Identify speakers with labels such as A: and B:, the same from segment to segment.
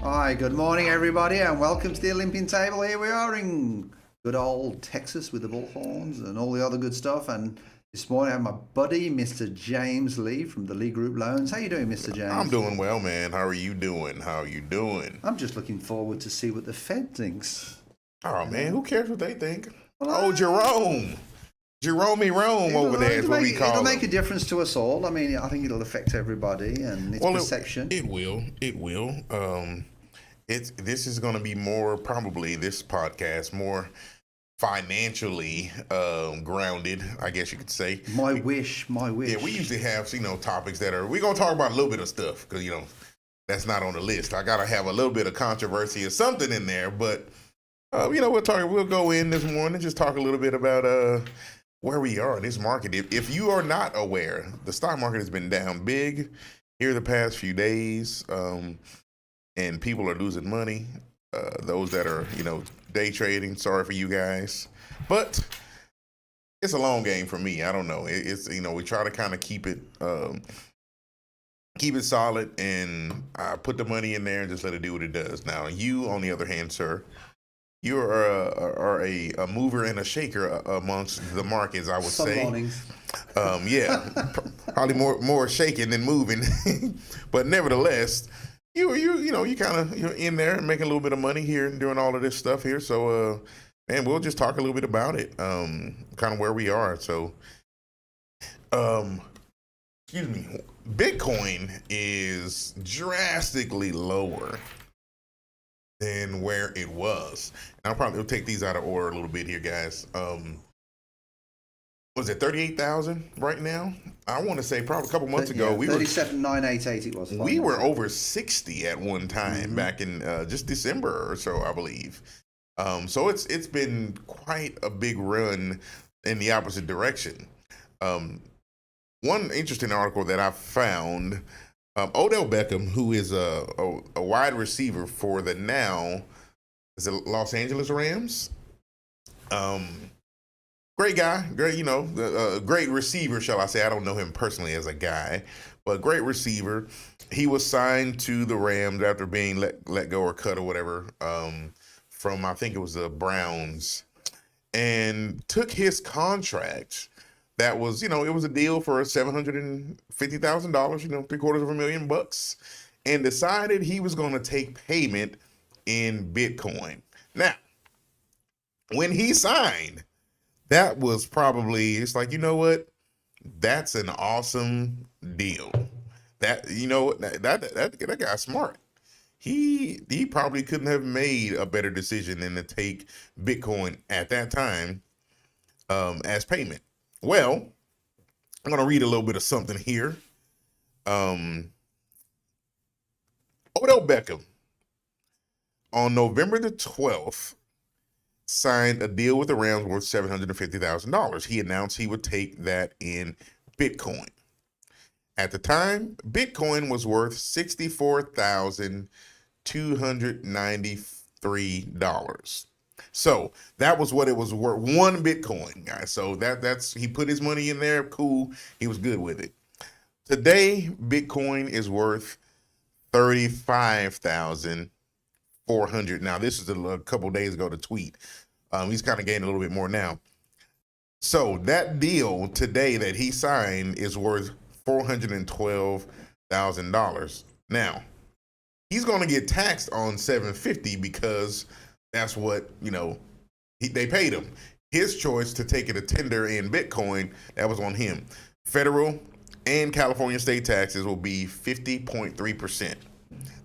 A: Hi, good morning, everybody, and welcome to the Olympian Table. Here we are in good old Texas with the bullhorns and all the other good stuff. And this morning I have my buddy, Mr. James Lee from the Lee Group Loans. How you doing, Mr. James?
B: I'm doing well, man. How are you doing?
A: I'm just looking forward to see what the Fed thinks.
B: Oh, man, who cares what they think?
A: Well,
B: Jerome over there is what we call
A: It'll make a
B: him.
A: difference to us all. I mean, I think it'll affect everybody and its perception.
B: It will. This is going to be more, probably this podcast, more financially grounded, I guess you could say.
A: My wish.
B: Yeah, we usually have, topics that we're going to talk about a little bit of stuff because, that's not on the list. I got to have a little bit of controversy or something in there, but, we'll go in this morning, just talk a little bit about where we are in this market. If you are not aware, the stock market has been down big here the past few days, and people are losing money. Those that are, day trading, sorry for you guys. But it's a long game for me. I don't know. It's we try to kind of keep it solid and put the money in there and just let it do what it does. Now, you, on the other hand, sir, you are a mover and a shaker amongst the markets, I would say.
A: Mornings.
B: Yeah, probably more shaking than moving, but nevertheless, you're in there and making a little bit of money here and doing all of this stuff here. So, man, we'll just talk a little bit about it, kind of where we are. So, excuse me, Bitcoin is drastically lower than where it was. And I'll take these out of order a little bit here, guys. Was it 38,000 right now? I want to say probably a couple months ago.
A: We 37,988 it was.
B: We were over 60 at one time back in just December or so, I believe. So it's been quite a big run in the opposite direction. One interesting article that I found, Odell Beckham, who is a wide receiver for the Los Angeles Rams. Great guy, great receiver, shall I say. I don't know him personally as a guy, but great receiver. He was signed to the Rams after being let go or cut or whatever from, I think it was the Browns, and took his contract. That was, it was a deal for $750,000, $750,000, and decided he was going to take payment in Bitcoin. Now, when he signed, that was probably, it's like, you know what? That's an awesome deal. That that guy's smart. He probably couldn't have made a better decision than to take Bitcoin at that time as payment. Well, I'm going to read a little bit of something here. Odell Beckham, on November the 12th, signed a deal with the Rams worth $750,000. He announced he would take that in Bitcoin. At the time, Bitcoin was worth $64,293. So that was what it was worth, one Bitcoin, guys. So that's he put his money in there. Cool. He was good with it. Today, Bitcoin is worth $35,400. Now, this is a couple days ago, the tweet. He's kind of gained a little bit more now. So that deal today that he signed is worth $412,000. Now, he's going to get taxed on $750 because that's what, they paid him. His choice to take it a tender in Bitcoin, that was on him. Federal and California state taxes will be 50.3%.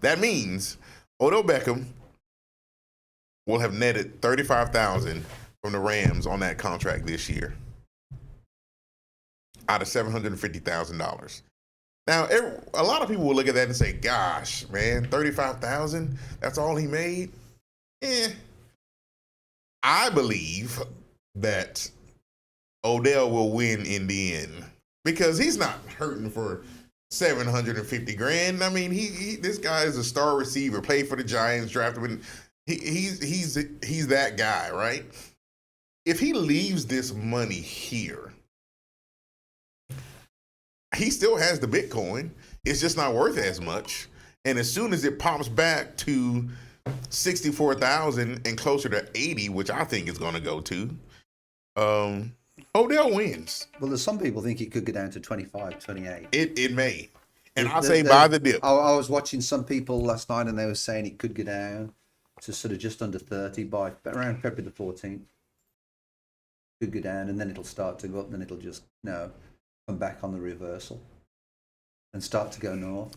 B: That means Odell Beckham will have netted $35,000 from the Rams on that contract this year out of $750,000. Now, a lot of people will look at that and say, gosh, man, $35,000, that's all he made? I believe that Odell will win in the end because he's not hurting for $750,000. I mean, this guy is a star receiver, played for the Giants, drafted him. He's that guy, right? If he leaves this money here, he still has the Bitcoin. It's just not worth as much. And as soon as it pops back to 64,000 and closer to 80, which I think it's going to go to, Odell wins.
A: Well, there's some people think it could go down to 25, 28.
B: It may. And I say buy the dip.
A: I was watching some people last night and they were saying it could go down to sort of just under 30 by around February the 14th. Could go down and then it'll start to go up, then it'll just come back on the reversal and start to go north.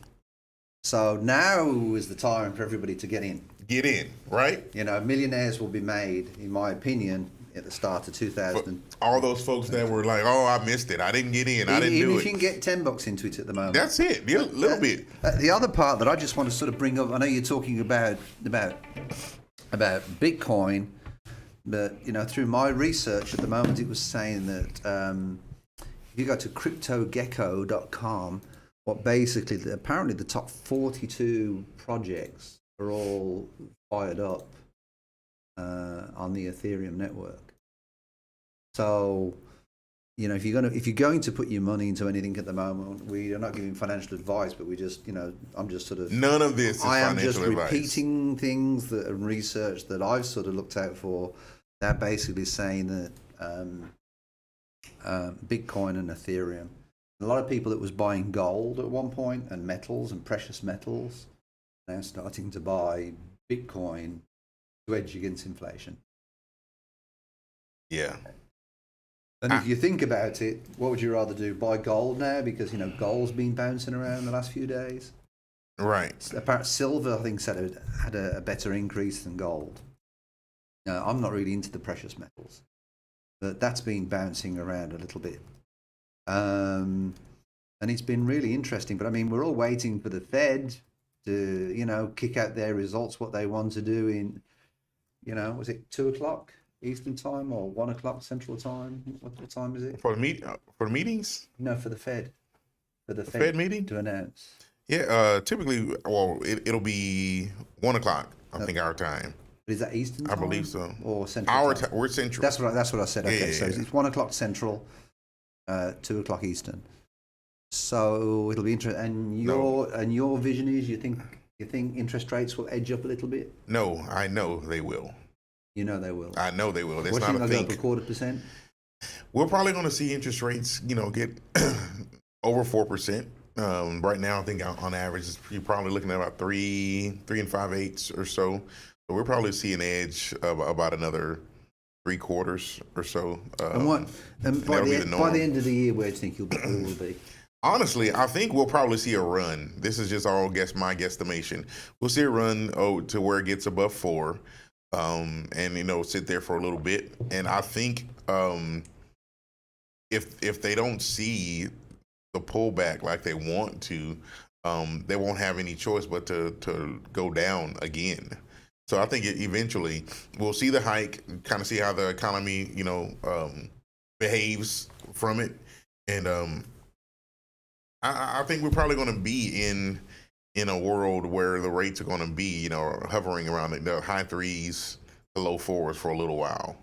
A: So now is the time for everybody to get in.
B: Get in, right?
A: You know, millionaires will be made, in my opinion, at the start of 2000.
B: All those folks that were like, "Oh, I missed it. I didn't get in. I didn't do it."
A: Even if you can get $10 into it at the moment.
B: That's it. A little bit.
A: The other part that I just want to sort of bring up, I know you're talking about Bitcoin, but through my research at the moment, it was saying that if you go to cryptogecko.com, what basically apparently the top 42 projects are all fired up on the Ethereum network. So, if you're going to put your money into anything at the moment, we are not giving financial advice, but we just, I'm just sort of
B: none of this is financial advice. I am just
A: repeating things that are research that I've sort of looked out for. They're basically saying that Bitcoin and Ethereum. A lot of people that was buying gold at one point and metals and precious metals now starting to buy Bitcoin to hedge against inflation.
B: Yeah.
A: And if you think about it, what would you rather do? Buy gold now because gold's been bouncing around the last few days.
B: Right.
A: Apparently, silver I think had a better increase than gold. Now, I'm not really into the precious metals, but that's been bouncing around a little bit. And it's been really interesting. But I mean, we're all waiting for the Fed to kick out their results, what they want to do in was it 2:00 Eastern time or 1:00 Central time? What time is it?
B: For the meetings?
A: No, for the Fed. For the
B: Fed meeting
A: to announce.
B: Yeah, typically, it'll be 1:00. I think our time.
A: Is that Eastern time?
B: I believe so.
A: Or Central?
B: Our time. We're Central.
A: That's what I said. Okay,
B: yeah.
A: So it's 1:00 Central, 2:00 Eastern. So it'll be interesting. And your vision is you think interest rates will edge up a little bit?
B: No, I know they will.
A: You know they will.
B: I know they will. That's
A: what,
B: not a thing.
A: Go up 1/4%?
B: We're probably going to see interest rates, get over 4%. Right now, I think on average, you're probably looking at about 3 5/8 or so. So we'll probably see an edge of about another 3/4 or so.
A: And by the end of the year, where do you think it will be?
B: Honestly, I think we'll probably see a run. This is just all my guesstimation. We'll see a run to where it gets above 4, and sit there for a little bit. And I think if they don't see the pullback like they want to, they won't have any choice but to go down again. So I think eventually we'll see the hike, kind of see how the economy, behaves from it, and I think we're probably going to be in a world where the rates are going to be, hovering around the high 3s to low 4s for a little while,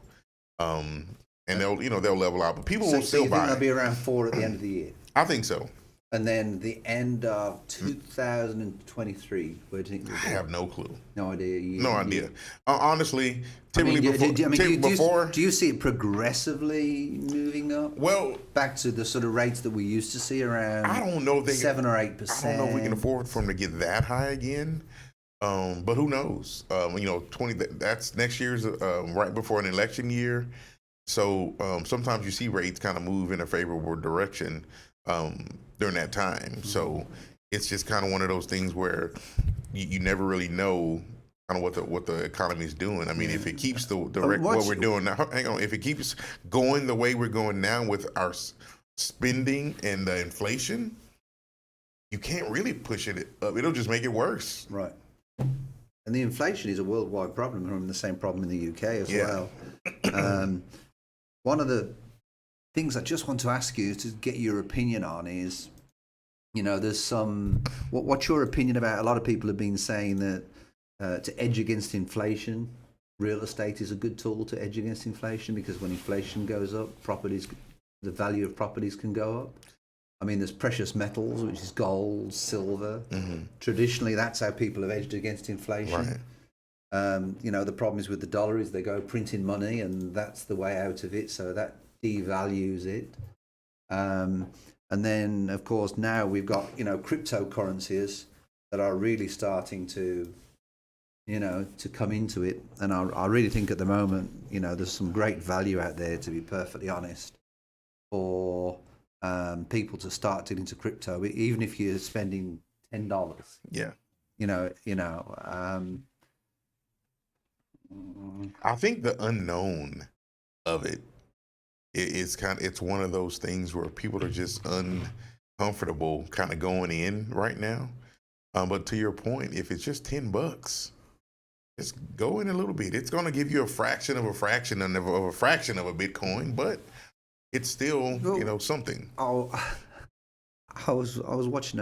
B: and they'll level out, but people will still buy.
A: So they'll be around 4 at the end of the year?
B: I think so.
A: And then the end of 2023, where do you think we'll be?
B: I have no clue.
A: No idea.
B: No idea. Honestly, typically
A: do you see it progressively moving up?
B: Well,
A: back to the sort of rates that we used to see around.
B: I don't know.
A: 7 or 8%.
B: I don't know if we can afford for them to get that high again. But who knows? 20. That's next year's right before an election year. So sometimes you see rates kind of move in a favorable direction during that time. Mm-hmm. So it's just kind of one of those things where you never really know kind of what the economy is doing. I mean, if it keeps what we're doing now, hang on, if it keeps going the way we're going now with our spending and the inflation, you can't really push it up. It'll just make it worse.
A: Right. And the inflation is a worldwide problem. We're having the same problem in the UK as well. One of the things I just want to ask you to get your opinion on is, there's some. What's your opinion about? A lot of people have been saying that to edge against inflation, real estate is a good tool to edge against inflation because when inflation goes up, the value of properties can go up. I mean, there's precious metals, which is gold, silver. Traditionally, that's how people have hedged against inflation.
B: Right.
A: The problem is with the dollar is they go printing money, and that's the way out of it. So that devalues it. And then, of course, now we've got cryptocurrencies that are really starting to come into it. And I really think at the moment, there's some great value out there, to be perfectly honest, for people to start getting into crypto, even if you're spending $10.
B: Yeah. I think the unknown of it's one of those things where people are just uncomfortable kind of going in right now. But to your point, if it's just $10, just go in a little bit. It's going to give you a fraction of a fraction of a fraction of a Bitcoin, but it's still, something.
A: Oh, I was watching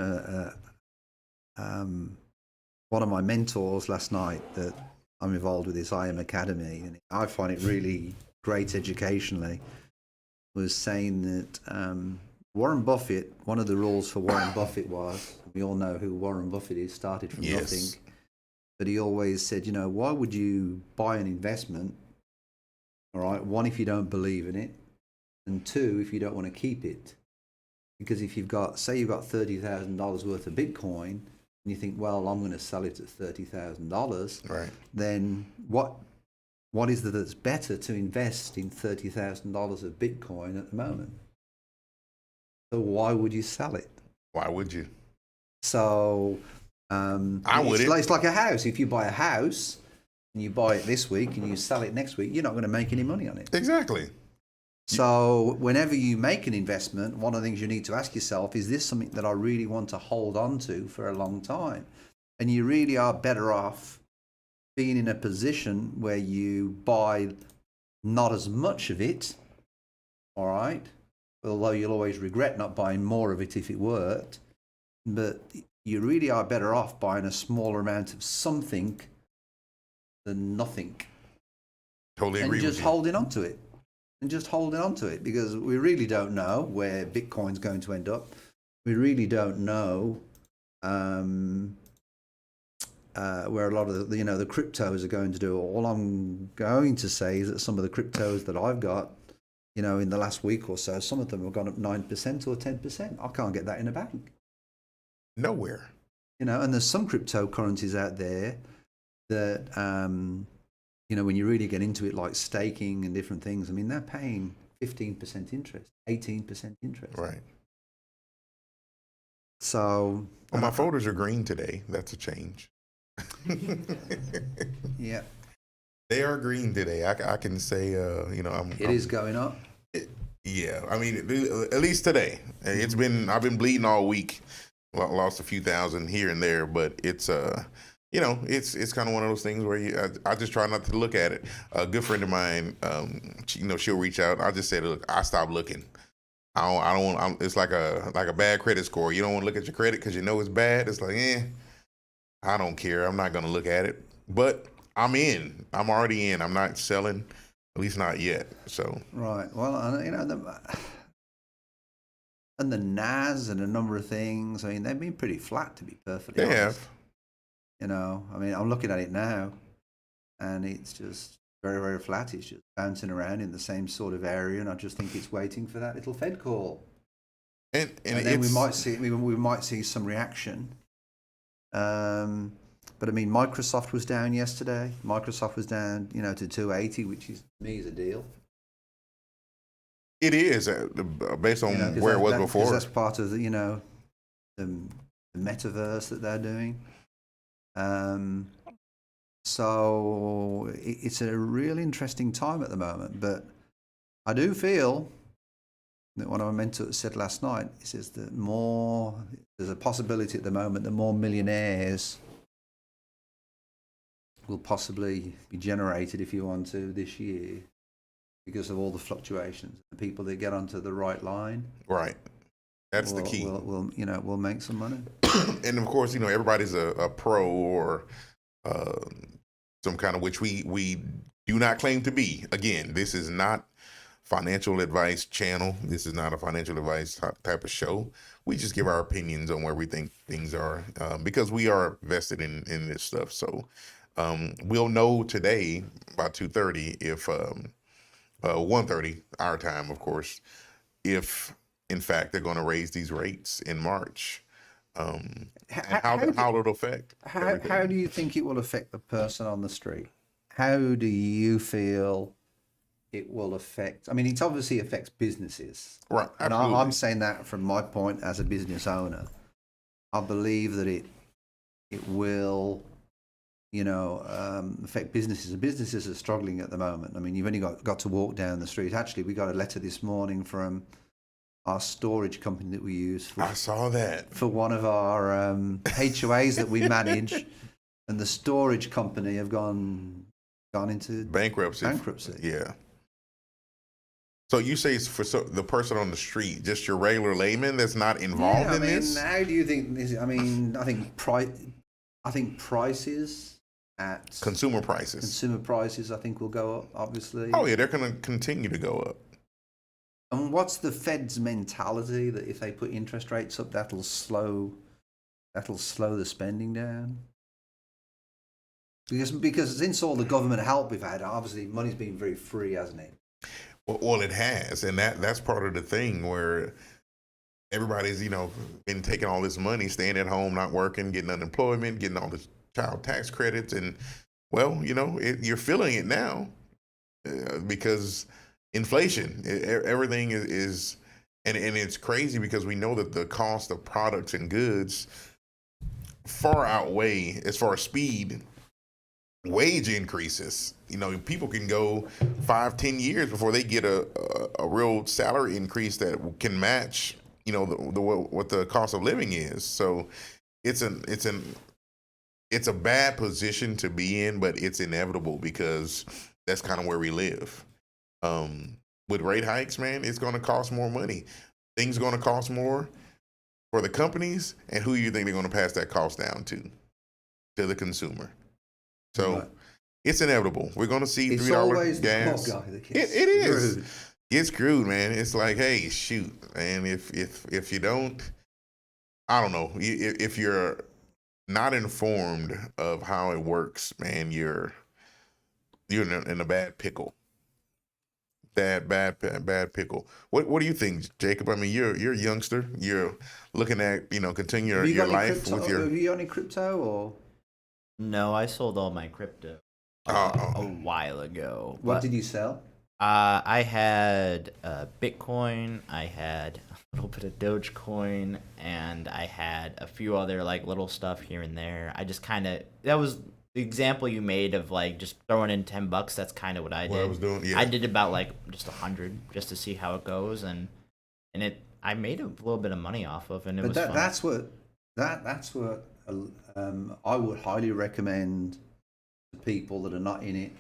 A: one of my mentors last night that I'm involved with, this IM Academy, and I find it really great educationally, was saying that Warren Buffett, one of the rules for Warren Buffett was, we all know who Warren Buffett is, started from nothing, but he always said, why would you buy an investment, all right, one, if you don't believe in it, and two, if you don't want to keep it. Because if you've got $30,000 worth of Bitcoin, and you think, well, I'm going to sell it at $30,000,
B: right?
A: Then what is it that's better to invest in $30,000 of Bitcoin at the moment? So why would you sell it?
B: Why would you?
A: So it's like a house. If you buy a house and you buy it this week and you sell it next week, you're not going to make any money on it.
B: Exactly.
A: So whenever you make an investment, one of the things you need to ask yourself, is this something that I really want to hold on to for a long time? And you really are better off being in a position where you buy not as much of it, all right? Although you'll always regret not buying more of it if it worked. But you really are better off buying a smaller amount of something than nothing.
B: Totally agree with you.
A: And just holding on to it. Because we really don't know where Bitcoin's going to end up. We really don't know where a lot of the cryptos are going to do. All I'm going to say is that some of the cryptos that I've got, in the last week or so, some of them have gone up 9% or 10%. I can't get that in a bank.
B: Nowhere.
A: And there's some cryptocurrencies out there that when you really get into it, like staking and different things, I mean, they're paying 15% interest, 18% interest.
B: Right.
A: So...
B: Well, my folders are green today. That's a change.
A: Yeah.
B: They are green today. I can say, I'm...
A: It is going up.
B: Yeah. I mean, at least today. I've been bleeding all week. Lost a few thousand here and there, but it's... it's kind of one of those things where I just try not to look at it. A good friend of mine, she'll reach out. I just say, look, I stopped looking. I don't want. It's like a bad credit score. You don't want to look at your credit because it's bad. It's like, I don't care. I'm not going to look at it. But I'm in. I'm already in. I'm not selling, at least not yet. So
A: right. Well, and the NAS and a number of things. I mean, they've been pretty flat, to be perfectly honest. They have. I mean, I'm looking at it now, and it's just very, very flat. It's just bouncing around in the same sort of area, and I just think it's waiting for that little Fed call. And then we might see some reaction. But I mean, Microsoft was down yesterday. Microsoft was down, to 280, which is, to me, is a deal.
B: It is based on where it was before.
A: That's part of the metaverse that they're doing. So it's a really interesting time at the moment, but I do feel that one of my mentors said last night, he says that there's a possibility at the moment that more millionaires will possibly be generated, if you want to, this year because of all the fluctuations. The people that get onto the right line.
B: Right. That's the key.
A: We'll make some money.
B: And of course, everybody's a pro or some kind of, which we do not claim to be. Again, this is not financial advice channel. This is not a financial advice type of show. We just give our opinions on where we think things are, because we are vested in this stuff. So we'll know today by 2:30 if 1:30 our time, of course, if in fact they're going to raise these rates in March, and how it'll affect everything.
A: How do you think it will affect the person on the street? How do you feel it will affect? I mean, it obviously affects businesses,
B: Right?
A: and
B: Absolutely.
A: I'm saying that from my point as a business owner. I believe that it will, affect businesses. Businesses are struggling at the moment. I mean, you've only got to walk down the street. Actually, we got a letter this morning from our storage company that we use
B: I saw that.
A: for one of our HOAs that we manage, and the storage company have gone into
B: Bankruptcy. Yeah. So you say it's for the person on the street, just your regular layman that's not involved in this?
A: How do you think this? I mean, I think prices at
B: Consumer prices.
A: I think will go up. Obviously.
B: Oh yeah, they're going to continue to go up.
A: And what's the Fed's mentality that if they put interest rates up, that'll slow the spending down? Because since all the government help we've had, obviously money's been very free, hasn't it?
B: Well, it has, and that's part of the thing where everybody's been taking all this money, staying at home, not working, getting unemployment, getting all the child tax credits, and you're feeling it now because inflation, everything is, and it's crazy because we know that the cost of products and goods far outweigh, as far as speed, wage increases. People can go 5-10 years before they get a real salary increase that can match what the cost of living is. So it's a bad position to be in, but it's inevitable because that's kind of where we live. With rate hikes, man, it's going to cost more money. Things are going to cost more for the companies, and who do you think they're going to pass that cost down to? To the consumer. So
A: Right.
B: It's inevitable. We're going to see
A: It's
B: $3
A: always
B: gas.
A: the poor guy that gets
B: It is.
A: screwed.
B: Get screwed, man. It's like, hey, shoot, and if you don't, I don't know. If you're not informed of how it works, man, you're in a bad pickle. Bad pickle. What do you think, Jacob? I mean, you're a youngster. You're looking at continue
A: Have you
B: your
A: got any
B: life
A: crypto?
B: with your.
A: Have you got any crypto or?
C: No, I sold all my crypto a while ago.
A: What
C: but,
A: did you sell?
C: I had Bitcoin, I had a little bit of Dogecoin, and I had a few other little stuff here and there. I just that was the example you made of just throwing in $10. That's kind of what I did.
B: What I was doing, yeah.
C: I did about just 100 just to see how it goes, and I made a little bit of money off of, and it was fun.
A: That's what I would highly recommend to people that are not in it.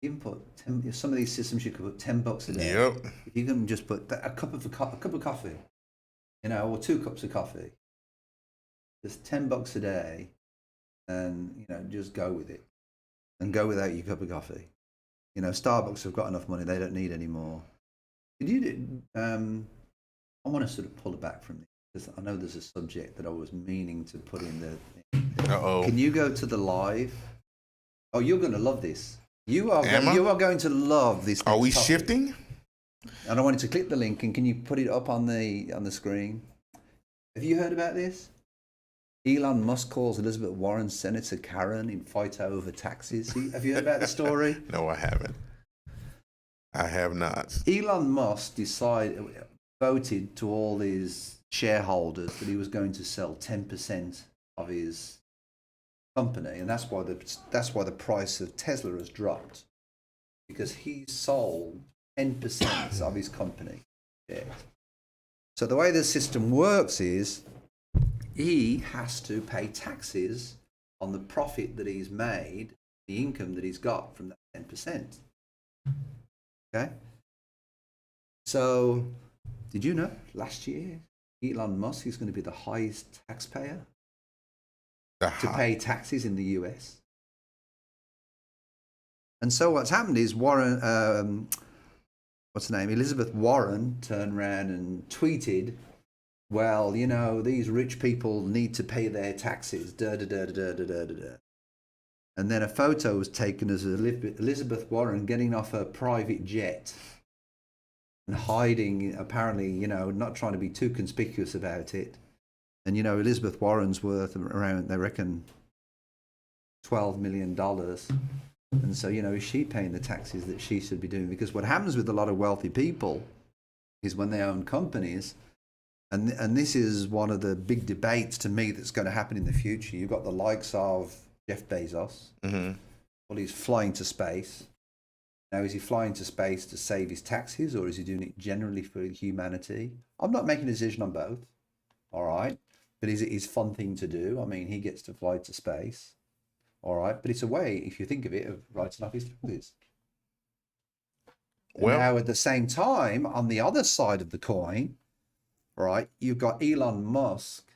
A: Even put some of these systems, you could put $10 a day.
B: Yep.
A: If you can just put a cup of coffee, or 2 cups of coffee, just $10 a day, and just go with it, and go without your cup of coffee. Starbucks have got enough money; they don't need any more. Could you? I want to sort of pull it back from this because I know there's a subject that I was meaning to put in the.
B: Uh-oh.
A: Can you go to the live? Oh, you're going to love this. You are going to love this.
B: Are we
A: topic.
B: shifting?
A: And I wanted to click the link, and can you put it up on the screen? Have you heard about this? Elon Musk calls Elizabeth Warren Senator Karen in fight over taxes. Have you heard about the story?
B: No, I haven't. I have not.
A: Elon Musk voted to all his shareholders that he was going to sell 10% of his company, and that's why the price of Tesla has dropped, because he sold 10% of his company. Yeah. So the way the system works is he has to pay taxes on the profit that he's made, the income that he's got from that 10%. Okay. So did you know last year Elon Musk is going to be the highest taxpayer to pay taxes in the US? And so what's happened is what's her name? Elizabeth Warren turned around and tweeted, well, you know, these rich people need to pay their taxes, da da da da da da da da. And then a photo was taken as Elizabeth Warren getting off her private jet and hiding, apparently, you know, not trying to be too conspicuous about it. And, you know, Elizabeth Warren's worth around, they reckon, $12 million. And so, you know, is she paying the taxes that she should be doing? Because what happens with a lot of wealthy people is when they own companies, and this is one of the big debates to me that's going to happen in the future. You've got the likes of Jeff Bezos.
B: Mm-hmm.
A: Well, he's flying to space. Now, is he flying to space to save his taxes, or is he doing it generally for humanity? I'm not making a decision on both, all right? But is it his fun thing to do? I mean, he gets to fly to space, all right? But it's a way, if you think of it, of writing off his taxes. Well, now, at the same time, on the other side of the coin, right, you've got Elon Musk,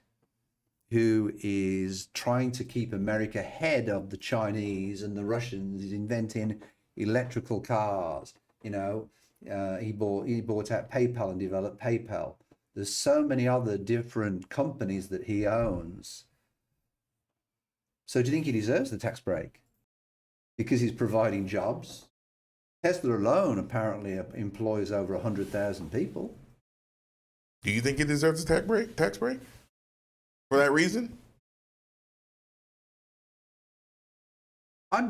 A: who is trying to keep America ahead of the Chinese and the Russians. He's inventing electrical cars. You know, he bought out PayPal and developed PayPal. There's so many other different companies that he owns. So do you think he deserves the tax break? Because he's providing jobs. Tesla alone apparently employs over 100,000 people.
B: Do you think he deserves a tax break? For that reason?
A: I'm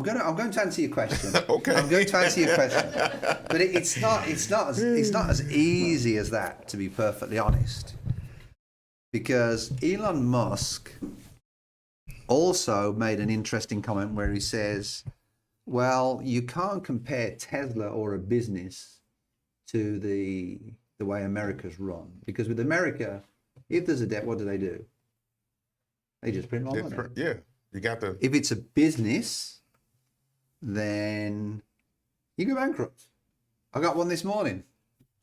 A: going to answer your question.
B: Okay.
A: I'm going to answer your question, but it's not as easy as that, to be perfectly honest. Because Elon Musk also made an interesting comment where he says, "Well, you can't compare Tesla or a business to the way America's run, because with America, if there's a debt, what do? They just print more money.
B: Yeah, you got the.
A: If it's a business, then you go bankrupt. I got one this morning,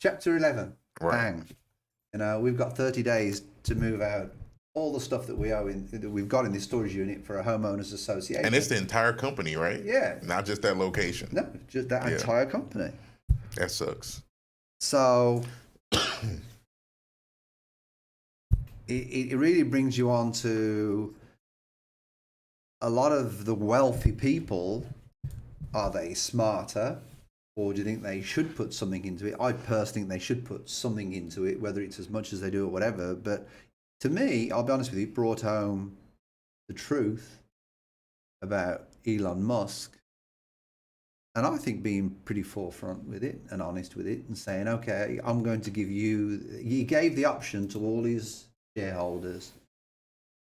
A: Chapter 11.
B: Right.
A: Bang. You know, we've got 30 days to move out all the stuff that we've got in this storage unit for a homeowners association.
B: And it's the entire company, right?
A: Yeah.
B: Not just that location.
A: No, just that entire company.
B: That sucks.
A: So it really brings you on to a lot of the wealthy people. Are they smarter, or do you think they should put something into it? I personally think they should put something into it, whether it's as much as they do or whatever. But to me, I'll be honest with you, it brought home the truth about Elon Musk. And I think being pretty forefront with it and honest with it and saying, okay, I'm going to give you, he gave the option to all his shareholders,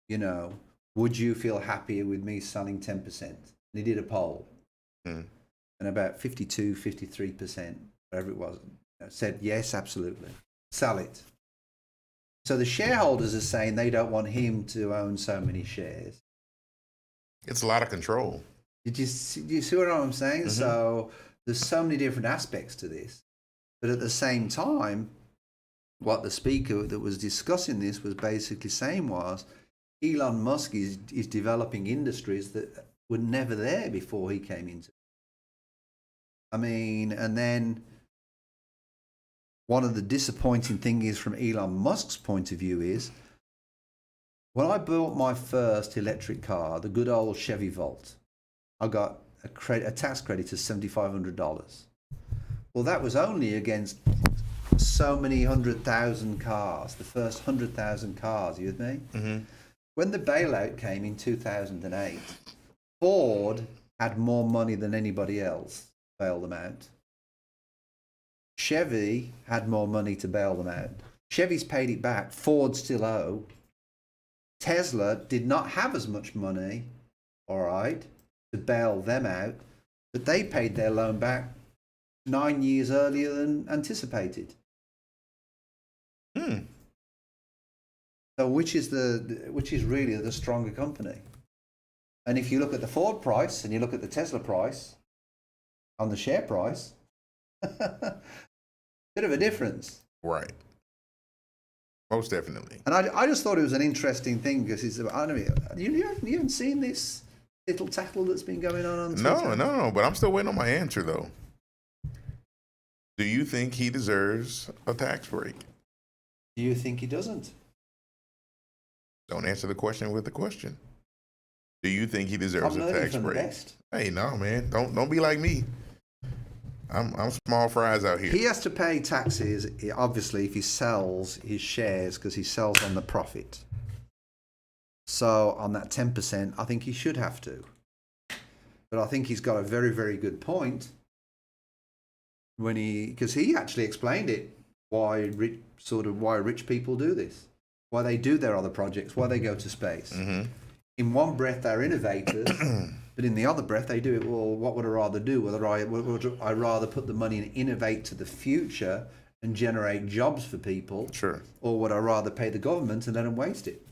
A: you know, would you feel happier with me selling 10%? And he did a poll. And about 52, 53%, whatever it was, said, yes, absolutely, sell it. So the shareholders are saying they don't want him to own so many shares.
B: It's a lot of control.
A: Do you see what I'm saying?
B: Mm-hmm.
A: So there's so many different aspects to this. But at the same time, what the speaker that was discussing this was basically saying was, Elon Musk is developing industries that were never there before he came into. I mean, and then one of the disappointing things from Elon Musk's point of view is, when I bought my first electric car, the good old Chevy Volt, I got a tax credit of $7,500. Well, that was only against so many 100,000 cars, the first 100,000 cars, you with me?
B: Mm-hmm.
A: When the bailout came in 2008, Ford had more money than anybody else to bail them out. Chevy had more money to bail them out. Chevy's paid it back. Ford still owe. Tesla did not have as much money, all right, to bail them out, but they paid their loan back 9 years earlier than anticipated. So which is really the stronger company? And if you look at the Ford price and you look at the Tesla price on the share price, bit of a difference.
B: Right. Most definitely.
A: And I just thought it was an interesting thing because I don't know, you haven't seen this little tattle that's been going on Twitter?
B: No, but I'm still waiting on my answer though. Do you think he deserves a tax break?
A: Do you think he doesn't?
B: Don't answer the question with the question. Do you think he deserves a tax break? Hey, no, man. Don't be like me. I'm small fries out here.
A: He has to pay taxes, obviously, if he sells his shares, because he sells on the profit. So on that 10%, I think he should have to. But I think he's got a very, very good point because he actually explained it, why rich people do this, why they do their other projects, why they go to space.
B: Mm-hmm.
A: In one breath, they're innovators, but in the other breath, they do it. Well, what would I rather do? Would I rather put the money and innovate to the future and generate jobs for people?
B: Sure. Or
A: would I rather pay the government and let them waste it?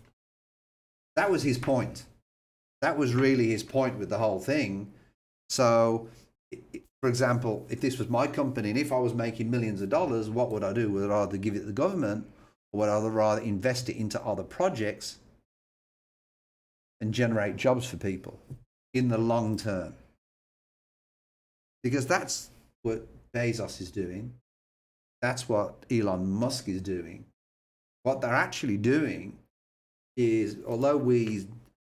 A: That was his point. That was really his point with the whole thing. So, for example, if this was my company and if I was making millions of dollars, what would I do? Would I rather give it to the government, or would I rather invest it into other projects and generate jobs for people in the long term? Because that's what Bezos is doing. That's what Elon Musk is doing. What they're actually doing is, although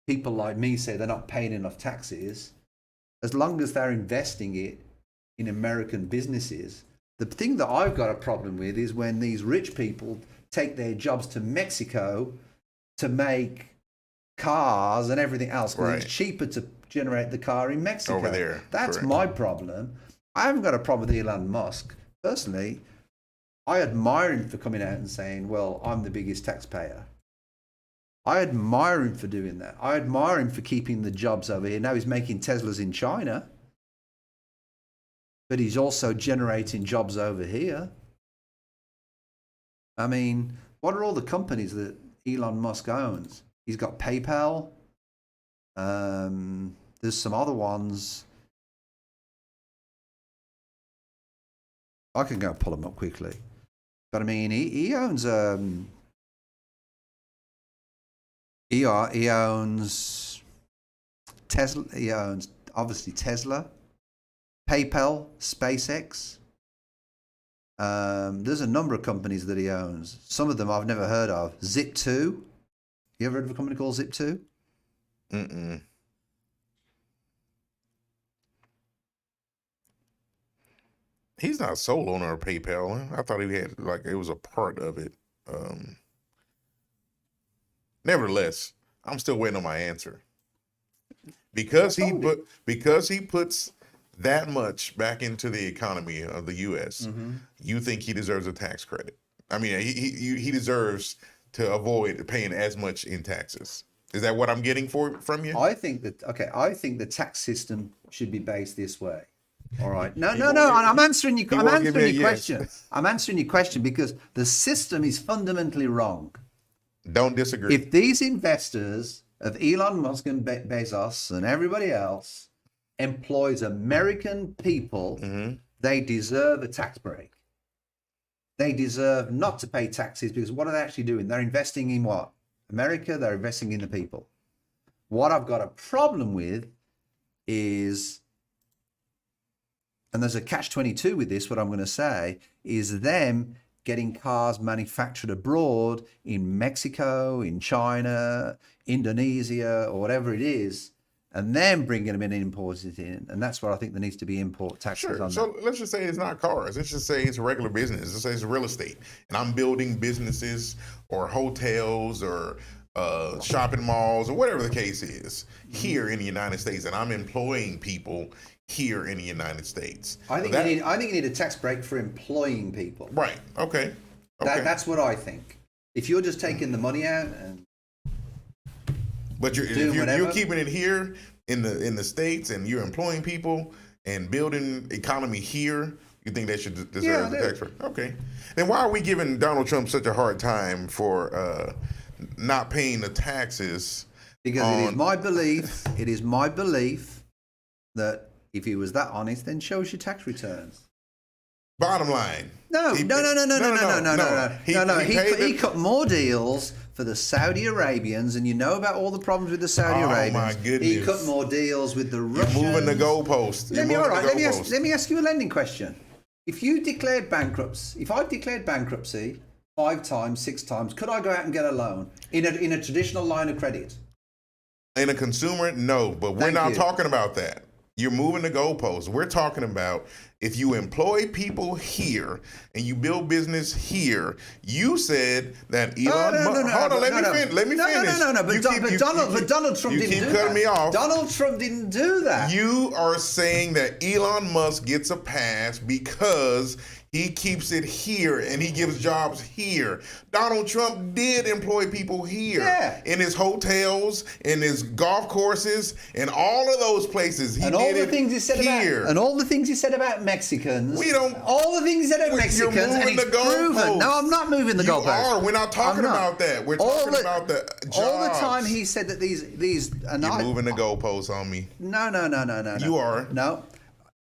A: people like me say they're not paying enough taxes, as long as they're investing it in American businesses. The thing that I've got a problem with is when these rich people take their jobs to Mexico to make cars and everything else, because it's cheaper to generate the car in Mexico.
B: Over there.
A: That's my problem. I haven't got a problem with Elon Musk. Personally, I admire him for coming out and saying, well, I'm the biggest taxpayer. I admire him for doing that. I admire him for keeping the jobs over here. Now he's making Teslas in China, but he's also generating jobs over here. I mean, what are all the companies that Elon Musk owns? He's got PayPal. There's some other ones. I can go pull them up quickly. But I mean, he owns he owns Tesla. He owns obviously Tesla, PayPal, SpaceX. There's a number of companies that he owns. Some of them I've never heard of. Zip2. You ever heard of a company called Zip2?
B: Mm-mm. He's not sole owner of PayPal. I thought he had, like, it was a part of it. Nevertheless, I'm still waiting on my answer. Because he puts that much back into the economy of the U.S., you think he deserves a tax credit? I mean, he deserves to avoid paying as much in taxes. Is that what I'm getting from you?
A: I think the tax system should be based this way. All right. No. I'm answering your question. I'm answering your question because the system is fundamentally wrong.
B: Don't disagree.
A: If these investors of Elon Musk and Bezos and everybody else employs American people, they deserve a tax break. They deserve not to pay taxes because what are they actually doing? They're investing in what? America, they're investing in the people. What I've got a problem with is, and there's a catch-22 with this, what I'm going to say, is them getting cars manufactured abroad in Mexico, in China, Indonesia, or whatever it is, and then bringing them in and importing it in. And that's where I think there needs to be import taxes on
B: So
A: that.
B: let's just say it's not cars. Let's just say it's a regular business. Let's say it's real estate. And I'm building businesses or hotels or shopping malls or whatever the case is here in the United States. And I'm employing people here in the United States.
A: I think you need a tax break for employing people.
B: Right. Okay.
A: That's what I think. If you're just taking the money out and
B: but you're keeping it here in the States and you're employing people and building economy here, you think they should deserve the tax break? Okay. Then why are we giving Donald Trump such a hard time for not paying the taxes?
A: Because it is my belief that if he was that honest, then show us your tax returns.
B: Bottom line.
A: No. He cut more deals for the Saudi Arabians, and you know about all the problems with the Saudi Arabians.
B: Oh my goodness!
A: He cut more deals with the Russians.
B: You're moving the goalpost.
A: Let me ask you a lending question. if you declared bankruptcy, if I declared bankruptcy 5 times, 6 times, could I go out and get a loan in a traditional line of credit?
B: In a consumer, no, but we're
A: Thank
B: not
A: you.
B: talking about that. You're moving the goalposts. We're talking about if you employ people here and you build business here. You said that Elon Musk. Hold on, let me finish.
A: No. But Donald Trump
B: you
A: didn't
B: keep
A: do
B: cutting
A: that.
B: me off.
A: Donald Trump didn't do that.
B: You are saying that Elon Musk gets a pass because he keeps it here and he gives jobs here. Donald Trump did employ people here.
A: Yeah.
B: In his hotels, in his golf courses, in all of those places. He
A: and
B: did
A: all the
B: it
A: things he said
B: here.
A: about, and all the things he said about Mexicans.
B: We don't.
A: All the things he said about Mexicans.
B: You're moving
A: and he's
B: the
A: proven.
B: goalposts.
A: No, I'm not moving the goalposts.
B: You are. We're not talking about that. We're talking about the jobs.
A: All the time he said that these.
B: You're moving the goalposts on me.
A: No.
B: You are.
A: No.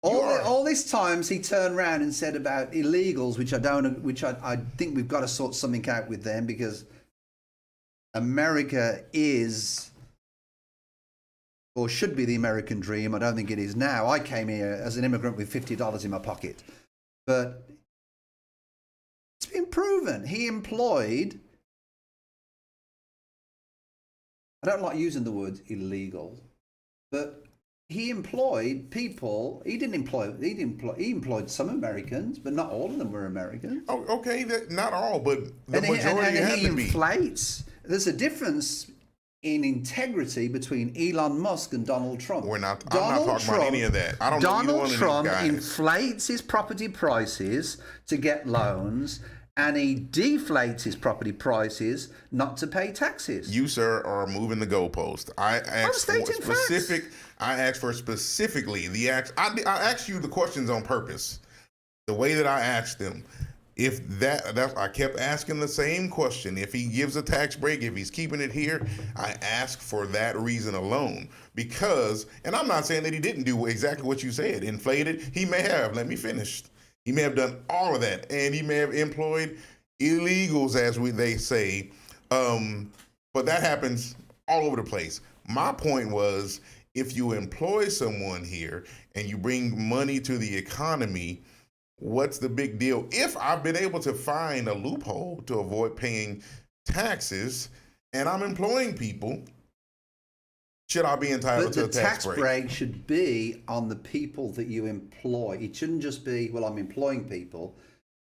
A: All these times he turned around and said about illegals, which I think we've got to sort something out with them, because America is, or should be, the American dream. I don't think it is now. I came here as an immigrant with $50 in my pocket, but it's been proven he employed. I don't like using the word illegal, but he employed people. He employed some Americans, but not all of them were Americans.
B: Oh, okay, not all, but the majority had
A: he
B: to be.
A: inflates. There's a difference in integrity between Elon Musk and Donald Trump.
B: I'm not talking about any of that. I don't know either one of these
A: Donald Trump
B: guys.
A: inflates his property prices to get loans, and he deflates his property prices not to pay taxes.
B: You, sir, are moving the goalpost. I asked for specific.
A: Facts.
B: I asked for specifically the act. I asked you the questions on purpose, the way that I asked them. If I kept asking the same question. If he gives a tax break, if he's keeping it here, I ask for that reason alone. Because, and I'm not saying that he didn't do exactly what you said, inflated. He may have. Let me finish. He may have done all of that, and he may have employed illegals, as they say. But that happens all over the place. My point was, if you employ someone here and you bring money to the economy, what's the big deal? If I've been able to find a loophole to avoid paying taxes and I'm employing people, should I be entitled to a tax break?
A: The tax break should be on the people that you employ. It shouldn't just be, well, I'm employing people.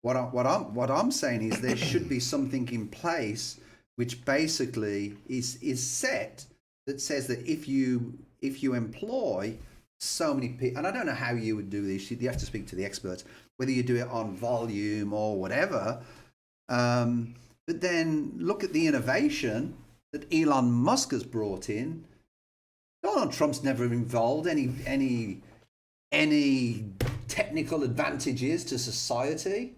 A: What I'm saying is there should be something in place which basically is set that says that if you employ so many people, and I don't know how you would do this, you have to speak to the experts, whether you do it on volume or whatever, but then look at the innovation that Elon Musk has brought in. Donald Trump's never involved any technical advantages to society.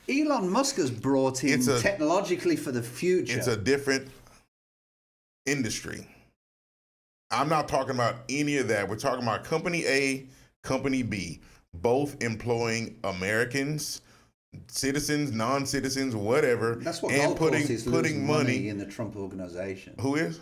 A: Elon Musk has brought in technologically for the future.
B: It's a different industry. I'm not talking about any of that. We're talking about Company A, Company B, both employing Americans, citizens, non-citizens, whatever,
A: That's what
B: and
A: golf courses
B: putting money
A: in the Trump organization.
B: Who is?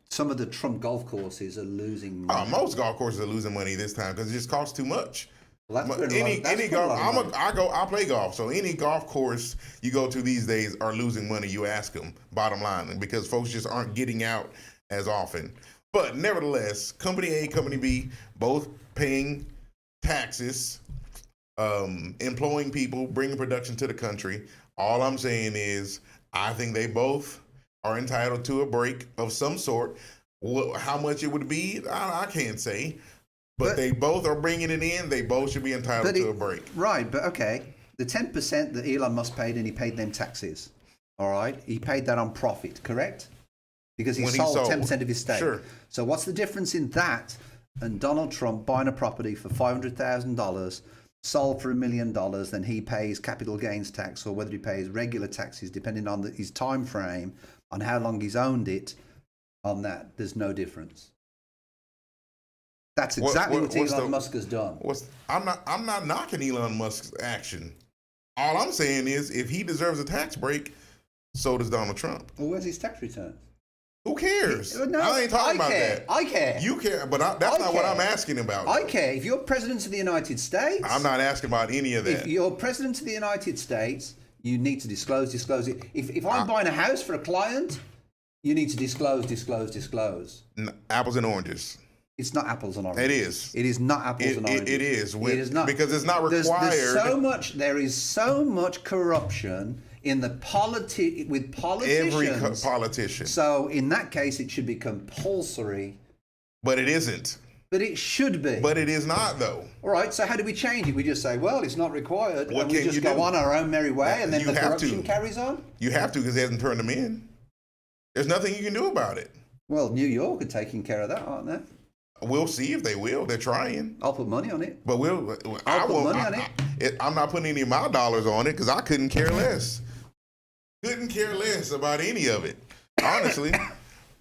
A: Some of the Trump golf courses are losing money.
B: Most golf courses are losing money this time because it just costs too much.
A: Well,
B: Any golf, I play golf, so any golf course you go to these days are losing money. You ask them, bottom line, because folks just aren't getting out as often. But nevertheless, Company A, Company B, both paying taxes, employing people, bringing production to the country. All I'm saying is, I think they both are entitled to a break of some sort. How much it would be, I can't say. But they both are bringing it in. They both should be entitled to a break.
A: Right, but okay. The 10% that Elon Musk paid, and he paid them taxes. All right? He paid that on profit, correct? Because he sold 10% of his stake.
B: Sure.
A: So what's the difference in that and Donald Trump buying a property for $500,000, sold for $1 million, then he pays capital gains tax, or whether he pays regular taxes, depending on his time frame, on how long he's owned it, on that, there's no difference. That's exactly what Elon Musk has done.
B: I'm not knocking Elon Musk's action. All I'm saying is, if he deserves a tax break, so does Donald Trump.
A: Well, where's his tax returns?
B: Who cares?
A: No,
B: I ain't talking about that.
A: I care.
B: You care, but that's not what I'm asking about.
A: I care. If you're president of the United States,
B: I'm not asking about any of that.
A: If you're president of the United States, you need to disclose it. If I'm buying a house for a client, you need to disclose.
B: Apples and oranges.
A: It's not apples and oranges.
B: It is.
A: It is not apples and oranges.
B: It is.
A: It is not.
B: Because it's not required.
A: There is so much corruption in the with politicians.
B: Every politician.
A: So in that case, it should be compulsory.
B: But it isn't.
A: But it should be.
B: But it is not, though.
A: All right, so how do we change it? We just say, well, it's not required.
B: What
A: and we
B: can
A: just
B: you
A: go
B: do?
A: on our own merry way, and then
B: You
A: the
B: have
A: corruption
B: to.
A: carries on?
B: You have to, because they hasn't turned them in. There's nothing you can do about it.
A: Well, New York are taking care of that, aren't they?
B: We'll see if they will. They're trying.
A: I'll put money on it.
B: But
A: I'll put money on it.
B: I'm not putting any of my dollars on it because I couldn't care less. Couldn't care less about any of it, honestly.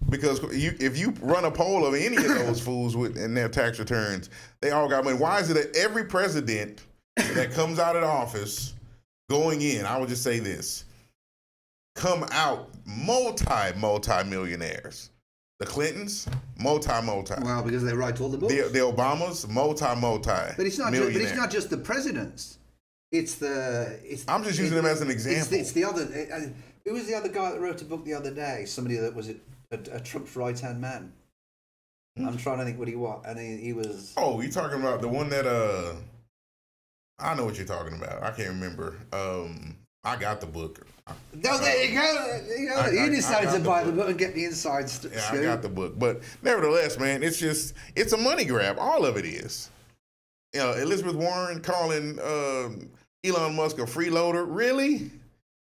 B: Because if you run a poll of any of those fools in their tax returns, they all got money. Why is it that every president that comes out of office going in, I would just say this, come out multi-millionaires? The Clintons, multi.
A: Well, because they write all the books.
B: The Obamas, multi.
A: But it's not just the presidents.
B: I'm just using them as an example.
A: It's the other. Who was the other guy that wrote a book the other day? Somebody that was a Trump's right hand man. I'm trying to think what he was, and he was.
B: Oh, you're talking about the one that I know what you're talking about. I can't remember. I got the book.
A: No, there you go. You decided to buy the book and get the inside scoop.
B: Yeah, I got the book. But nevertheless, man, it's a money grab. All of it is. You know, Elizabeth Warren calling Elon Musk a freeloader. Really?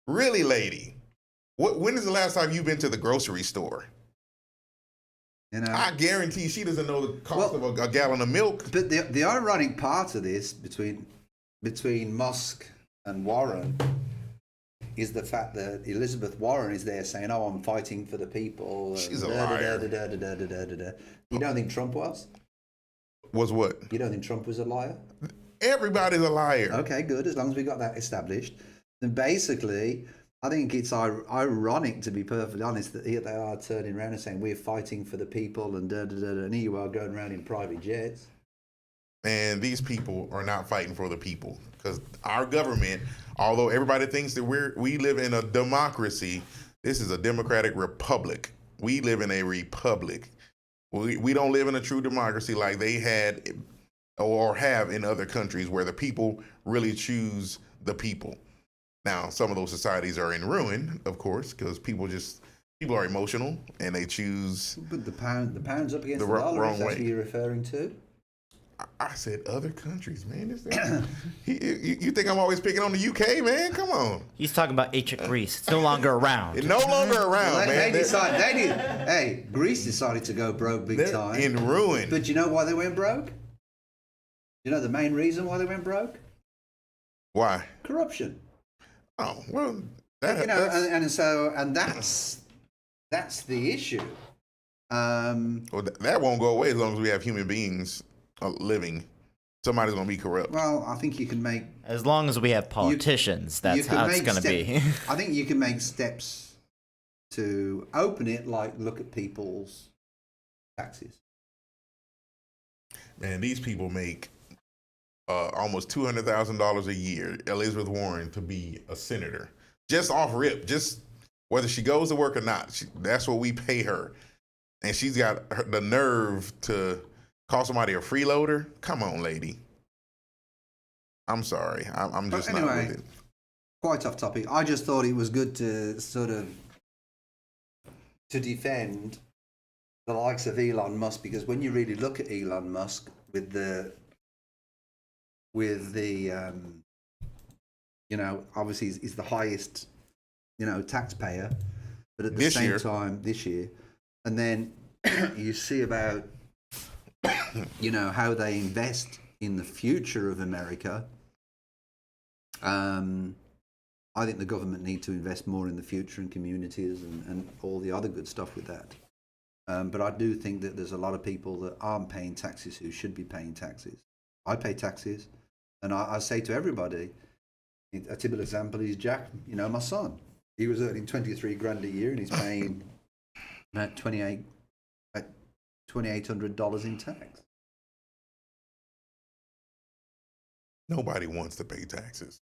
B: Really, lady? When is the last time you've been to the grocery store?
A: You know,
B: I guarantee she doesn't know the cost of a gallon of milk.
A: But the ironic part of this between Musk and Warren is the fact that Elizabeth Warren is there saying, "Oh, I'm fighting for the people."
B: She's a liar.
A: You don't think Trump was?
B: Was what?
A: You don't think Trump was a liar?
B: Everybody's a liar.
A: Okay, good. As long as we got that established, then basically, I think it's ironic, to be perfectly honest, that here they are turning around and saying we're fighting for the people, and and here you are going around in private jets.
B: And these people are not fighting for the people, because our government, although everybody thinks that we live in a democracy, this is a democratic republic. We live in a republic. We don't live in a true democracy like they had or have in other countries where the people really choose the people. Now, some of those societies are in ruin, of course, because people are emotional and they choose.
A: But the pound's up against the
B: wrong
A: dollar. Is that
B: way.
A: what you're referring to?
B: I said other countries, man. You think I'm always picking on the UK, man? Come on.
C: He's talking about ancient Greece. It's no longer around.
B: It's no longer around,
A: Well,
B: man.
A: Hey, Greece decided to go broke big
B: They're
A: time.
B: in ruin.
A: But you know why they went broke? You know the main reason why they went broke?
B: Why?
A: Corruption.
B: Oh, well,
A: that's the issue.
B: That won't go away as long as we have human beings living. Somebody's going to be corrupt.
A: Well, I think you can make.
C: As long as we have politicians, that's how it's going to be.
A: I think you can make steps to open it, like look at people's taxes.
B: Man, these people make almost $200,000 a year, Elizabeth Warren, to be a senator. Just off rip, just whether she goes to work or not. That's what we pay her. And she's got the nerve to call somebody a freeloader? Come on, lady. I'm sorry. I'm just not with it.
A: Quite off topic. I just thought it was good to to defend the likes of Elon Musk, because when you really look at Elon Musk with the obviously he's the highest, taxpayer, but at the same time this year, and then you see about how they invest in the future of America. I think the government need to invest more in the future and communities and all the other good stuff with that. But I do think that there's a lot of people that aren't paying taxes who should be paying taxes. I pay taxes, and I say to everybody, a typical example is Jack, my son. He was earning 23 grand a year and he's paying at $2,800 in tax.
B: Nobody wants to pay taxes.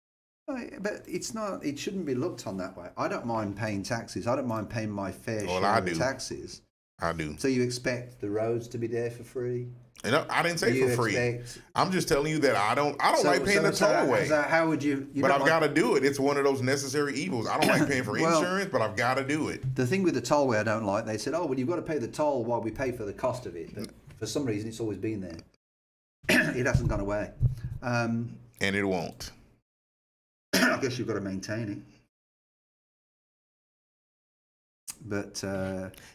A: But it's not. It shouldn't be looked on that way. I don't mind paying taxes. I don't mind paying my fair share of taxes.
B: I do.
A: So you expect the roads to be there for free?
B: And I didn't say for free. I'm just telling you that I don't like paying the tollway.
A: How would you?
B: But I've got to do it. It's one of those necessary evils. I don't like paying for insurance, but I've got to do it.
A: The thing with the tollway I don't like, they said, oh, well, you've got to pay the toll while we pay for the cost of it. But for some reason, it's always been there. It hasn't gone away.
B: And it won't.
A: I guess you've got to maintain it. But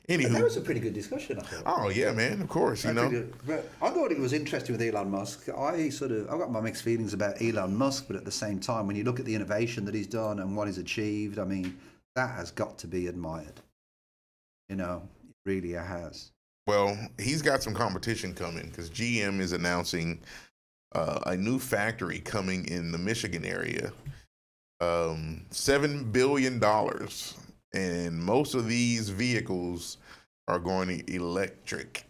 B: anywho,
A: that was a pretty good discussion, I thought.
B: Oh yeah, man, of course, you know.
A: But I thought it was interesting with Elon Musk. I've got my mixed feelings about Elon Musk, but at the same time, when you look at the innovation that he's done and what he's achieved, I mean, that has got to be admired. You know, it really has.
B: Well, he's got some competition coming because GM is announcing a new factory coming in the Michigan area. $7 billion. And most of these vehicles are going electric.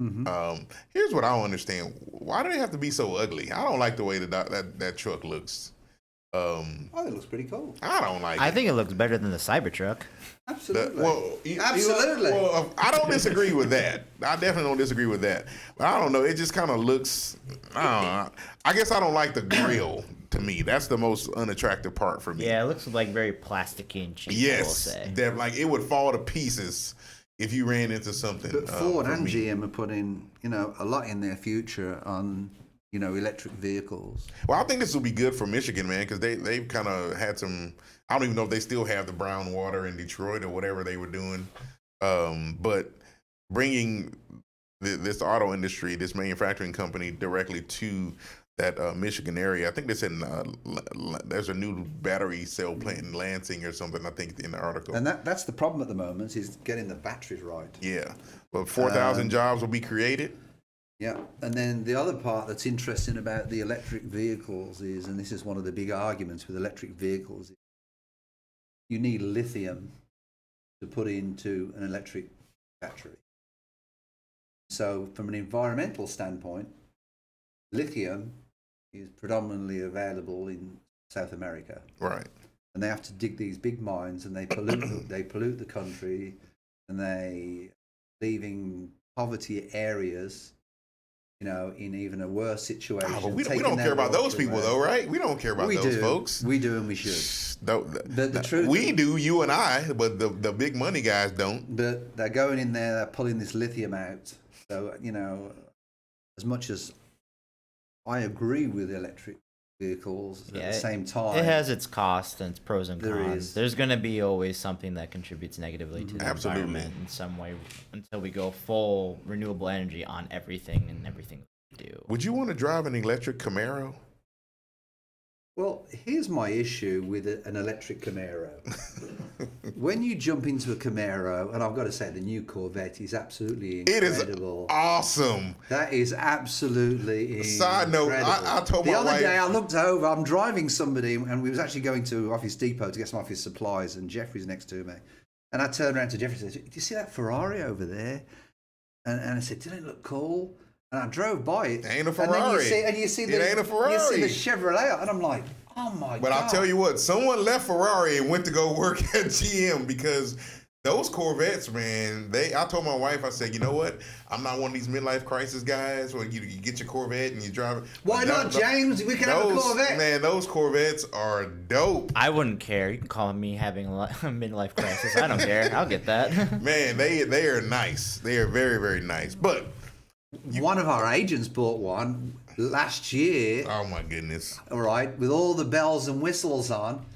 A: Mm-hmm.
B: Here's what I don't understand. Why do they have to be so ugly? I don't like the way that truck looks.
A: I think it looks pretty cool.
B: I don't like it.
C: I think it looks better than the Cybertruck.
A: Absolutely. Absolutely.
B: I don't disagree with that. I definitely don't disagree with that. But I don't know. It just kind of looks, I don't know. I guess I don't like the grill. To me, that's the most unattractive part for me.
C: Yeah, it looks like very plasticky and cheap.
B: Yes,
C: I will say.
B: that like it would fall to pieces if you ran into something.
A: But Ford and GM are putting, a lot in their future on, electric vehicles.
B: Well, I think this will be good for Michigan, man, because they've kind of had some. I don't even know if they still have the brown water in Detroit or whatever they were doing, but bringing this auto industry, this manufacturing company, directly to that Michigan area. I think they said there's a new battery cell plant in Lansing or something, I think, in the article.
A: And that's the problem at the moment, is getting the batteries right.
B: Yeah. But 4,000 jobs will be created.
A: Yeah. And then the other part that's interesting about the electric vehicles is, and this is one of the big arguments with electric vehicles, you need lithium to put into an electric battery. So from an environmental standpoint, lithium is predominantly available in South America.
B: Right.
A: And they have to dig these big mines, and they pollute the country, and they leaving poverty areas, in even a worse situation.
B: But we don't care about those people, though, right? We don't care about those folks.
A: We do, and we should.
B: The truth, we do, you and I, but the big money guys don't.
A: But they're going in there, they're pulling this lithium out. So, as much as I agree with electric vehicles, at the same time,
C: it has its costs and its pros and
A: there
C: cons.
A: is.
C: There's going to be always something that contributes negatively to the environment in some way until we go full renewable energy on everything and everything we do.
B: Would you want to drive an electric Camaro?
A: Well, here's my issue with an electric Camaro. When you jump into a Camaro, and I've got to say the new Corvette is absolutely incredible.
B: It is awesome.
A: That is absolutely
B: Side note, I told my wife.
A: The other day I looked over, I'm driving somebody, and we was actually going to Office Depot to get some office supplies, and Jeffrey's next to me. And I turned around to Jeffrey and said, "Do you see that Ferrari over there?" And I said, "Didn't it look cool?" And I drove by it.
B: It ain't a Ferrari.
A: And you see the Chevrolet, and I'm like, oh my God.
B: But I'll tell you what, someone left Ferrari and went to go work at GM because those Corvettes, man, I told my wife, I said, you know what? I'm not one of these midlife crisis guys where you get your Corvette and you drive it.
A: Why not, James? We can have a Corvette.
B: Man, those Corvettes are dope.
C: I wouldn't care. You can call me having a midlife crisis. I don't care. I'll get that.
B: Man, they are nice. They are very, very nice. But
A: one of our agents bought one last year.
B: Oh my goodness!
A: All right, with all the bells and whistles on,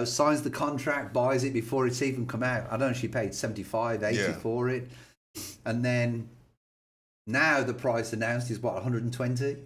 A: signs the contract, buys it before it's even come out. I don't know. She paid $75, $80 for it, and then now the price announced is what, $120.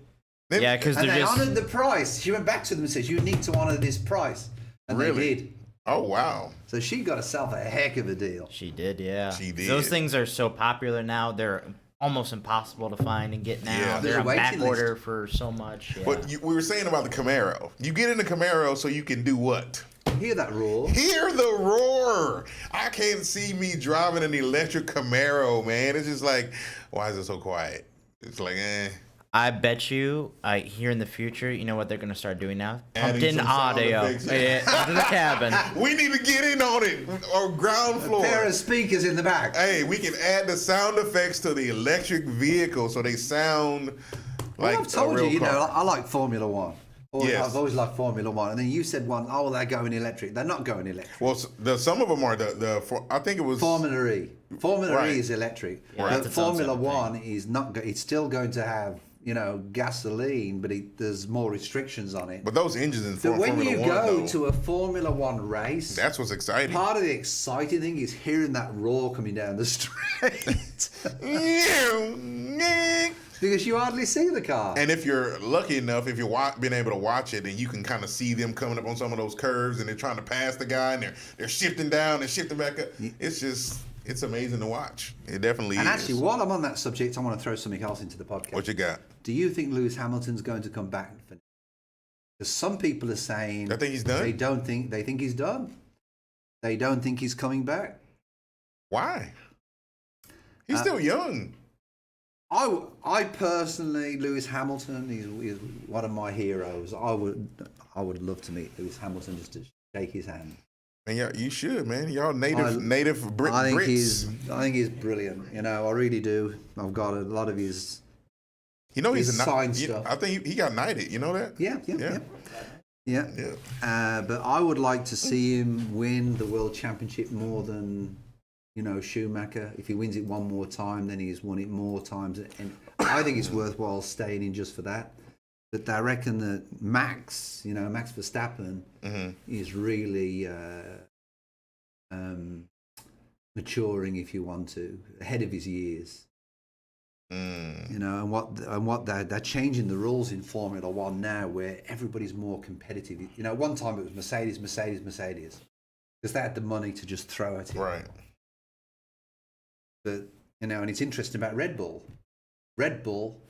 C: Yeah, because
A: they honoured the price. She went back to them and said, "You need to honour this price," and they did.
B: Oh wow!
A: So she got herself a heck of a deal.
C: She did, yeah.
B: She did.
C: Those things are so popular now. They're almost impossible to find and get now.
B: Yeah.
C: They're on back order for so much. Yeah.
B: But we were saying about the Camaro. You get in the Camaro so you can do what?
A: Hear that roar.
B: Hear the roar. I can't see me driving an electric Camaro, man. It's just like, why is it so quiet? It's like,
C: I bet you, here in the future, you know what they're gonna start doing now?
B: Adding
C: Pumped in
B: some sound
C: audio
B: effects.
C: into the cabin.
B: We need to get in on it, or ground
A: A
B: floor.
A: pair of speakers in the back.
B: Hey, we can add the sound effects to the electric vehicle so they sound like
A: I've told
B: a real
A: you,
B: car.
A: I like Formula One.
B: Yes.
A: I've always liked Formula One. And then you said one, oh, well, they're going electric. They're not going electric.
B: Well, some of them are I think it was
A: Formula E. Formula
B: Right.
A: E is electric.
C: Yeah,
A: But
C: that's its own
A: Formula
C: separate thing.
A: One is not. It's still going to have, gasoline, but there's more restrictions on it.
B: But those engines in
A: So when
B: Formula
A: you
B: One,
A: go
B: though,
A: to a Formula One race,
B: that's what's exciting.
A: part of the exciting thing is hearing that roar coming down the street. Because you hardly see the car.
B: And if you're lucky enough, if you're being able to watch it, and you can kind of see them coming up on some of those curves, and they're trying to pass the guy, and they're shifting down and shifting back up. It's amazing to watch. It definitely
A: And
B: is.
A: actually, while I'm on that subject, I want to throw something else into the podcast.
B: What you got?
A: Do you think Lewis Hamilton's going to come back? Because some people are saying
B: I think he's done.
A: they think he's done. They don't think he's coming back.
B: Why? He's still young.
A: I personally, Lewis Hamilton is one of my heroes. I would love to meet Lewis Hamilton just to shake his hand.
B: And you should, man. Y'all native Brits.
A: I think he's brilliant. I really do. I've got a lot of his.
B: He's
A: his signed stuff.
B: I think he got knighted. You know that?
A: Yeah. But I would like to see him win the World Championship more than Schumacher. If he wins it one more time, then he's won it more times. And I think it's worthwhile staying in just for that. But I reckon that Max Verstappen is really maturing, if you want to, ahead of his years. And what they're changing the rules in Formula One now, where everybody's more competitive. One time it was Mercedes, because they had the money to just throw at it.
B: Right.
A: But and it's interesting about Red Bull. Red Bull,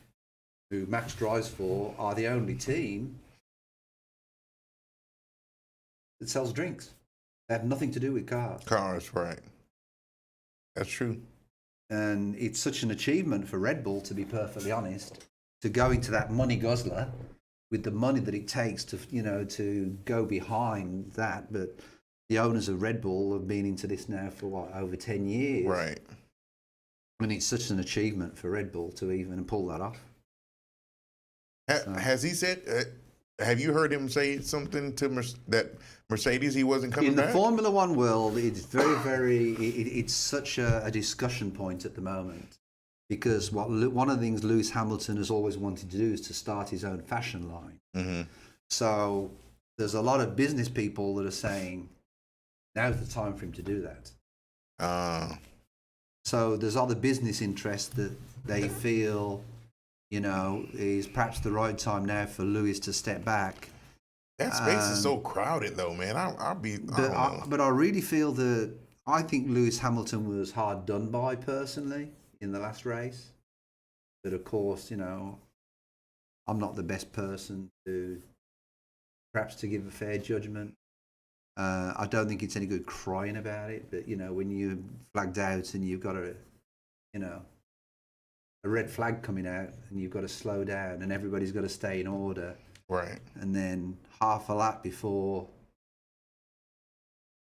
A: who Max drives for, are the only team that sells drinks. They have nothing to do with cars.
B: Cars, right. That's true.
A: And it's such an achievement for Red Bull, to be perfectly honest, to go into that money guzzler with the money that it takes to go behind that. But the owners of Red Bull have been into this now for over 10 years.
B: Right.
A: And it's such an achievement for Red Bull to even pull that off.
B: Has he said? Have you heard him say something to that Mercedes he wasn't coming
A: In the
B: back?
A: Formula One world, it's very, very. It's such a discussion point at the moment, because one of the things Lewis Hamilton has always wanted to do is to start his own fashion line.
B: Mm-hmm.
A: So there's a lot of business people that are saying now's the time for him to do that. So there's other business interests that they feel, is perhaps the right time now for Lewis to step back.
B: That space is so crowded, though, man.
A: But I really feel that I think Lewis Hamilton was hard done by personally in the last race. But of course, I'm not the best person to give a fair judgment. I don't think it's any good crying about it, but when you're flagged out and you've got a red flag coming out and you've got to slow down and everybody's got to stay in order,
B: right?
A: And then half a lap before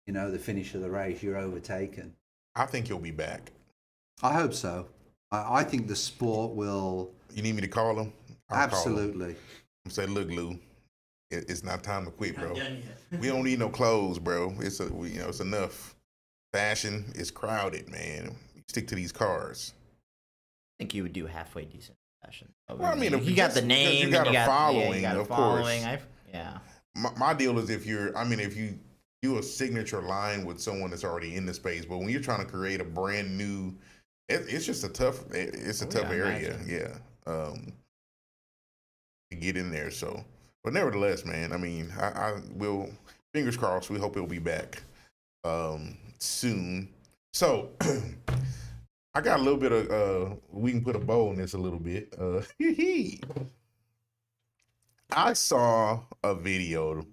A: the finish of the race, you're overtaken.
B: I think he'll be back.
A: I hope so. I think the sport will.
B: You need me to call him?
A: Absolutely.
B: I'm saying, look, Lou. It's not time to quit, bro. We don't need no clothes, bro. It's enough. Fashion is crowded, man. Stick to these cars.
C: I think you would do halfway decent fashion.
B: Well, I mean,
C: you got the name,
B: you got a following,
C: you got a
B: of
C: following.
B: course.
C: Yeah.
B: My deal is if you do a signature line with someone that's already in the space, but when you're trying to create a brand new, it's just a tough. It's a tough area, to get in there. So. But nevertheless, man, I mean, I will, fingers crossed, we hope he'll be back soon. So, I got a little bit of, we can put a bow on this a little bit. I saw a video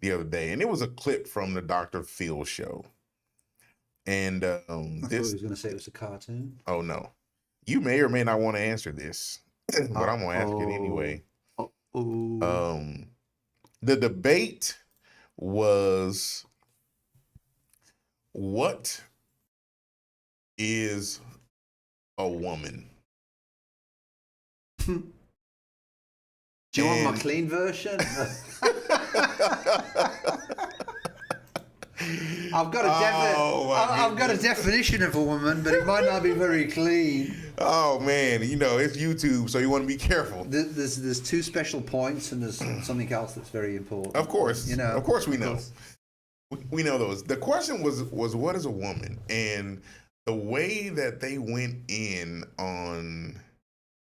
B: the other day, and it was a clip from the Dr. Phil show. And
A: I thought he was going to say it was a cartoon.
B: Oh no, you may or may not want to answer this, but I'm gonna ask it anyway. The debate was, what is a woman?
A: Do you want my clean version? I've got a definition of a woman, but it might not be very clean.
B: Oh man, it's YouTube, so you want to be careful.
A: There's two special points, and there's something else that's very important.
B: Of course, of course we know. We know those. The question was what is a woman? And the way that they went in on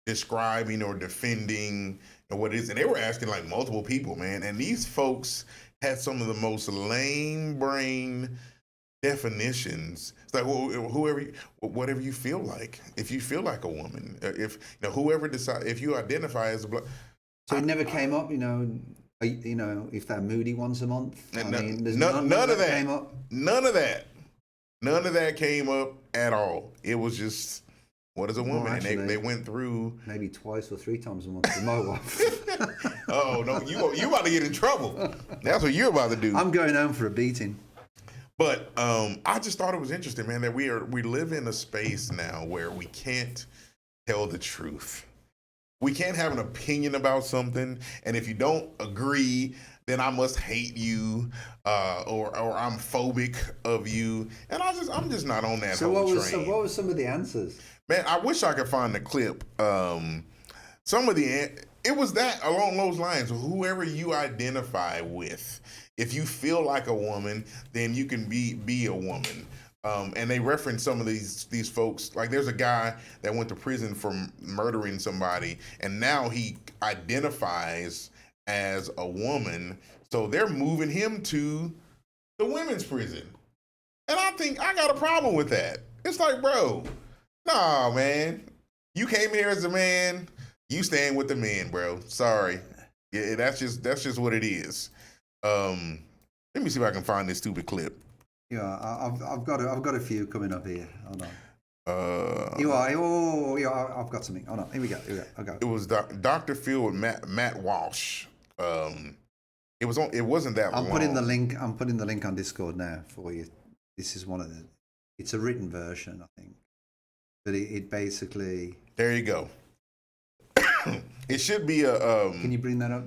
B: describing or defending what it is, and they were asking like multiple people, man, and these folks had some of the most lame brain definitions. It's like, whatever you feel like. If you feel like a woman, if whoever decides, if you identify as a black.
A: So it never came up, if they're moody once a month.
B: None of that came up. None of that came up at all. It was just, what is a woman? Well, actually, and they went through
A: maybe twice or three times a month with my wife.
B: Oh no, you about to get in trouble. That's what you're about to do.
A: I'm going home for a beating.
B: But I just thought it was interesting, man, that we live in a space now where we can't tell the truth. We can't have an opinion about something, and if you don't agree, then I must hate you, or I'm phobic of you, and I'm just not on that whole train.
A: So what was some of the answers?
B: Man, I wish I could find the clip. It was that along those lines. Whoever you identify with, if you feel like a woman, then you can be a woman. And they reference some of these folks. Like there's a guy that went to prison for murdering somebody, and now he identifies as a woman. So they're moving him to the women's prison. And I think I got a problem with that. It's like, bro, nah, man. You came here as a man. You staying with the men, bro. Sorry. Yeah, that's just what it is. Let me see if I can find this stupid clip.
A: Yeah, I've got a few coming up here. Hold on. I've got something. Hold on. Here we go. I'll go.
B: It was Dr. Phil with Matt Walsh. It wasn't that long.
A: I'm putting the link on Discord now for you. This is one of the. It's a written version, I think, but it basically.
B: There you go. It should be a.
A: Can you bring that up?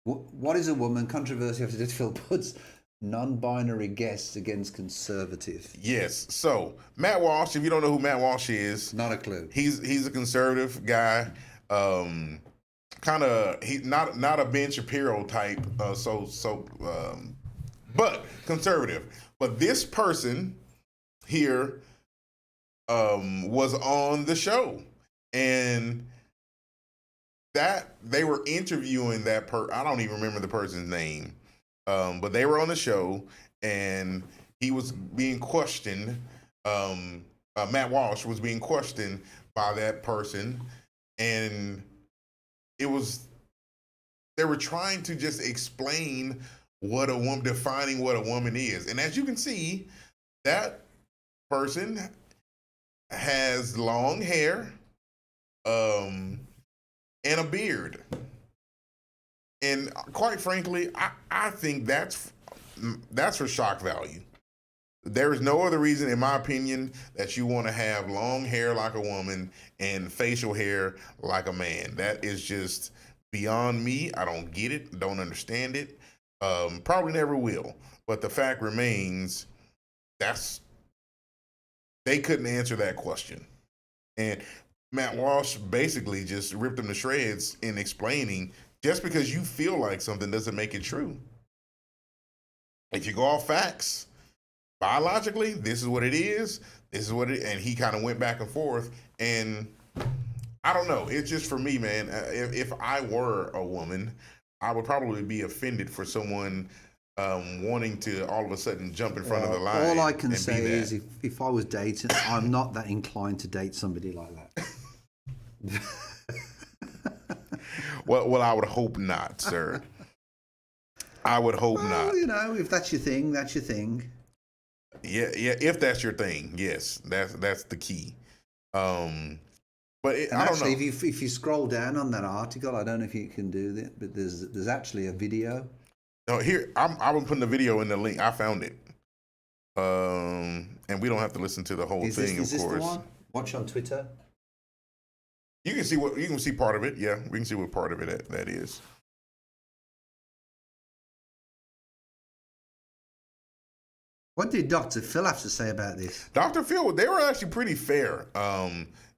A: What is a woman? Controversy after Phil puts non-binary guests against conservative.
B: Yes. So Matt Walsh, if you don't know who Matt Walsh is,
A: not a clue.
B: He's a conservative guy. He's not a Ben Shapiro type. But conservative. But this person here was on the show, and that they were interviewing that I don't even remember the person's name, but they were on the show, and he was being questioned. Matt Walsh was being questioned by that person, and they were trying to just explain defining what a woman is. And as you can see, that person has long hair, and a beard. And quite frankly, I think that's for shock value. There is no other reason, in my opinion, that you want to have long hair like a woman and facial hair like a man. That is just beyond me. I don't get it, don't understand it. Probably never will. But the fact remains, they couldn't answer that question. And Matt Walsh basically just ripped them to shreds in explaining, just because you feel like something doesn't make it true. If you go off facts, biologically, this is what it is. This is what it, and he kind of went back and forth. And I don't know. It's just for me, man. If I were a woman, I would probably be offended for someone wanting to all of a sudden jump in front of the line.
A: All I can say is if I was dating, I'm not that inclined to date somebody like that.
B: Well, I would hope not, sir. I would hope
A: Well,
B: not.
A: you know, if that's your thing, that's your thing.
B: Yeah. If that's your thing, yes, that's the key. But
A: And
B: I don't
A: actually,
B: know.
A: if you scroll down on that article, I don't know if you can do that, but there's actually a video.
B: No, here I'm putting the video in the link. I found it. And we don't have to listen to the whole
A: Is
B: thing,
A: this
B: of
A: the
B: course.
A: one? Watch on Twitter.
B: You can see part of it. Yeah, we can see what part of it that is.
A: What did Dr. Phil have to say about this?
B: Dr. Phil, they were actually pretty fair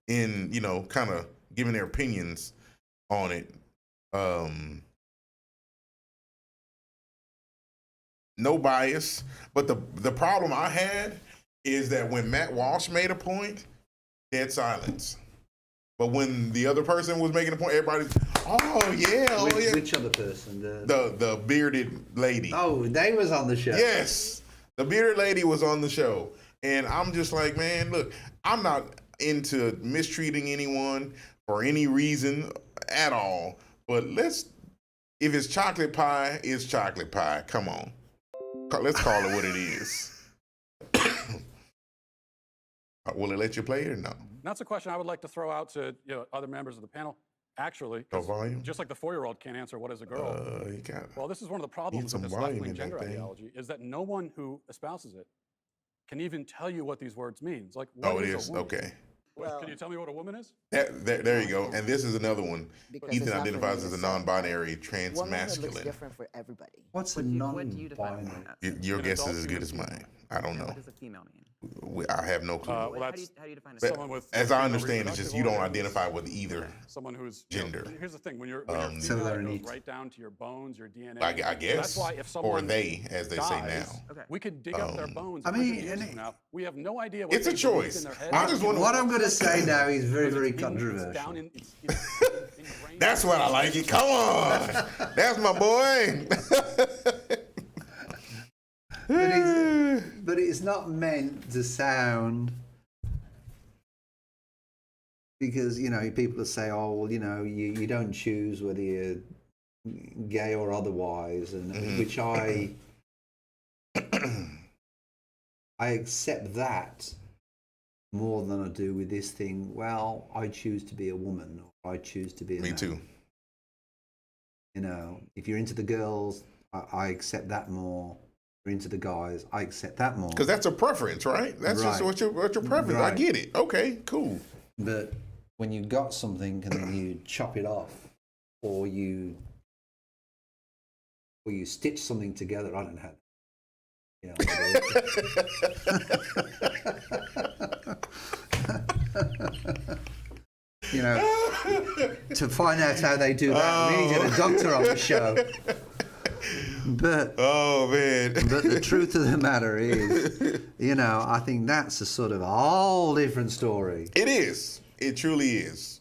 B: in, kind of giving their opinions on it. No bias. But the problem I had is that when Matt Walsh made a point, dead silence. But when the other person was making a point, everybody's,
A: Which other person?
B: The bearded lady.
A: Oh, they was on the show.
B: Yes, the bearded lady was on the show, and I'm just like, man, look, I'm not into mistreating anyone for any reason at all. But if it's chocolate pie, it's chocolate pie. Come on, let's call it what it is. Will it let you play it or no?
D: That's a question I would like to throw out to other members of the panel. Actually,
B: No volume?
D: just like the 4-year-old can't answer what is a girl.
B: You got
D: Well, this is one of the problems
B: some
D: with this
B: volume
D: left-wing
B: in that
D: gender
B: thing.
D: ideology is that no one who espouses it can even tell you what these words mean. Like, what
B: Oh, it
D: is
B: is?
D: a woman?
B: Okay.
D: Well, can you tell me what a woman is?
B: There you go. And this is another one.
E: Because
B: Ethan
E: it's not for
B: identifies
E: me
B: as
E: to
B: a
E: say.
B: non-binary
E: Womanhood looks
B: transmasculine.
E: different for everybody.
A: What's a
F: What do you define
A: non-binary?
F: woman as?
B: Your
D: An
B: guess is
D: adult
B: as good as
D: female.
B: mine. I don't know.
F: What does a female mean?
B: I have no clue.
D: Well,
F: How do
D: that's
F: you define a
B: But
D: someone with
B: as I
D: female
B: understand, it's just you
D: reproductive
B: don't
D: organs.
B: identify with either.
D: Someone who's
B: gender.
D: Here's the thing: when you're
B: So
D: female,
A: they're
D: it goes
A: neat.
D: right down to your bones, your DNA.
B: I
D: So
B: guess.
D: that's why if
B: Or
D: someone
B: they, as they say
D: dies,
B: now.
F: Okay.
D: we could dig up their bones.
A: I mean,
D: 100 years
A: and
D: from now. We have no idea what
B: It's a
D: they believe
B: choice.
D: in their head.
B: I just want
A: What I'm going to say now is very, very
D: It's
A: controversial.
D: down in- it's ingrained
B: That's what I like it. Come on. That's my boy.
A: But it's not meant to sound, because people will say, oh well, you don't choose whether you're gay or otherwise, and which I accept that more than I do with this thing. Well, I choose to be a woman, or I choose to be a
B: Me
A: man.
B: too.
A: If you're into the girls, I accept that more. If you're into the guys, I accept that more.
B: Because that's a preference, right? That's just
A: Right.
B: what your preference. I
A: Right.
B: get it. Okay, cool.
A: But when you got something and then you chop it off, or you stitch something together, I don't know. To find out how they do that, we need to get a doctor on the show. But
B: Oh man.
A: But the truth of the matter is, I think that's a sort of a whole different story.
B: It is. It truly is.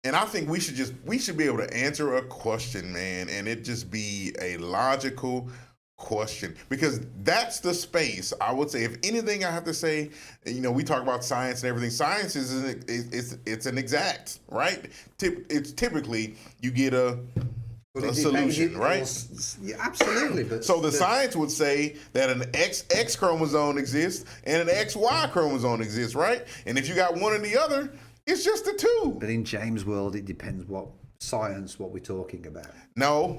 B: And I think we should be able to answer a question, man, and it just be a logical question, because that's the space. I would say, if anything I have to say, we talk about science and everything. Science it's an exact, right? It's typically you get a solution, right?
A: Yeah, absolutely. But
B: So the science would say that an XX chromosome exists and an XY chromosome exists, right? And if you got one or the other, it's just the two.
A: But in James' world, it depends what we're talking about.
B: No.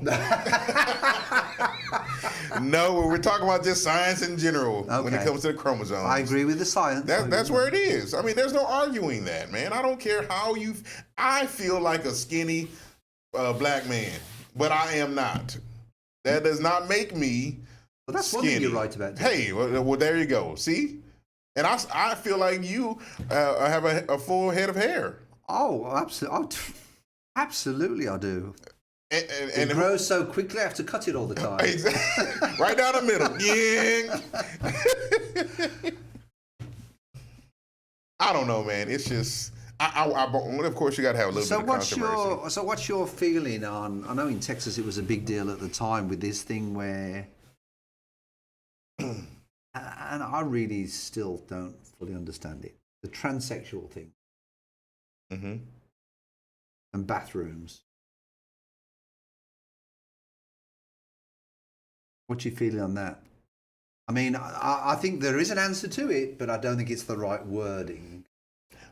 B: No, we're talking about just science in general when it
A: Okay.
B: comes to the chromosomes.
A: I agree with the science.
B: That's where it is. I mean, there's no arguing that, man. I don't care how I feel like a skinny black man, but I am not. That does not make me
A: But that's
B: skinny.
A: one thing you're right about.
B: Hey, well, there you go. See? And I feel like you have a full head of hair.
A: Oh, absolutely. Absolutely, I do.
B: And
A: It grows so quickly, I have to cut it all the time.
B: Exactly. Right down the middle. Yeah. I don't know, man. It's just, of course, you got to have a little bit of controversy.
A: So what's your feeling on? I know in Texas it was a big deal at the time with this thing where, and I really still don't fully understand it. The transsexual thing
B: Mm-hmm.
A: and bathrooms. What's your feeling on that? I mean, I think there is an answer to it, but I don't think it's the right wording.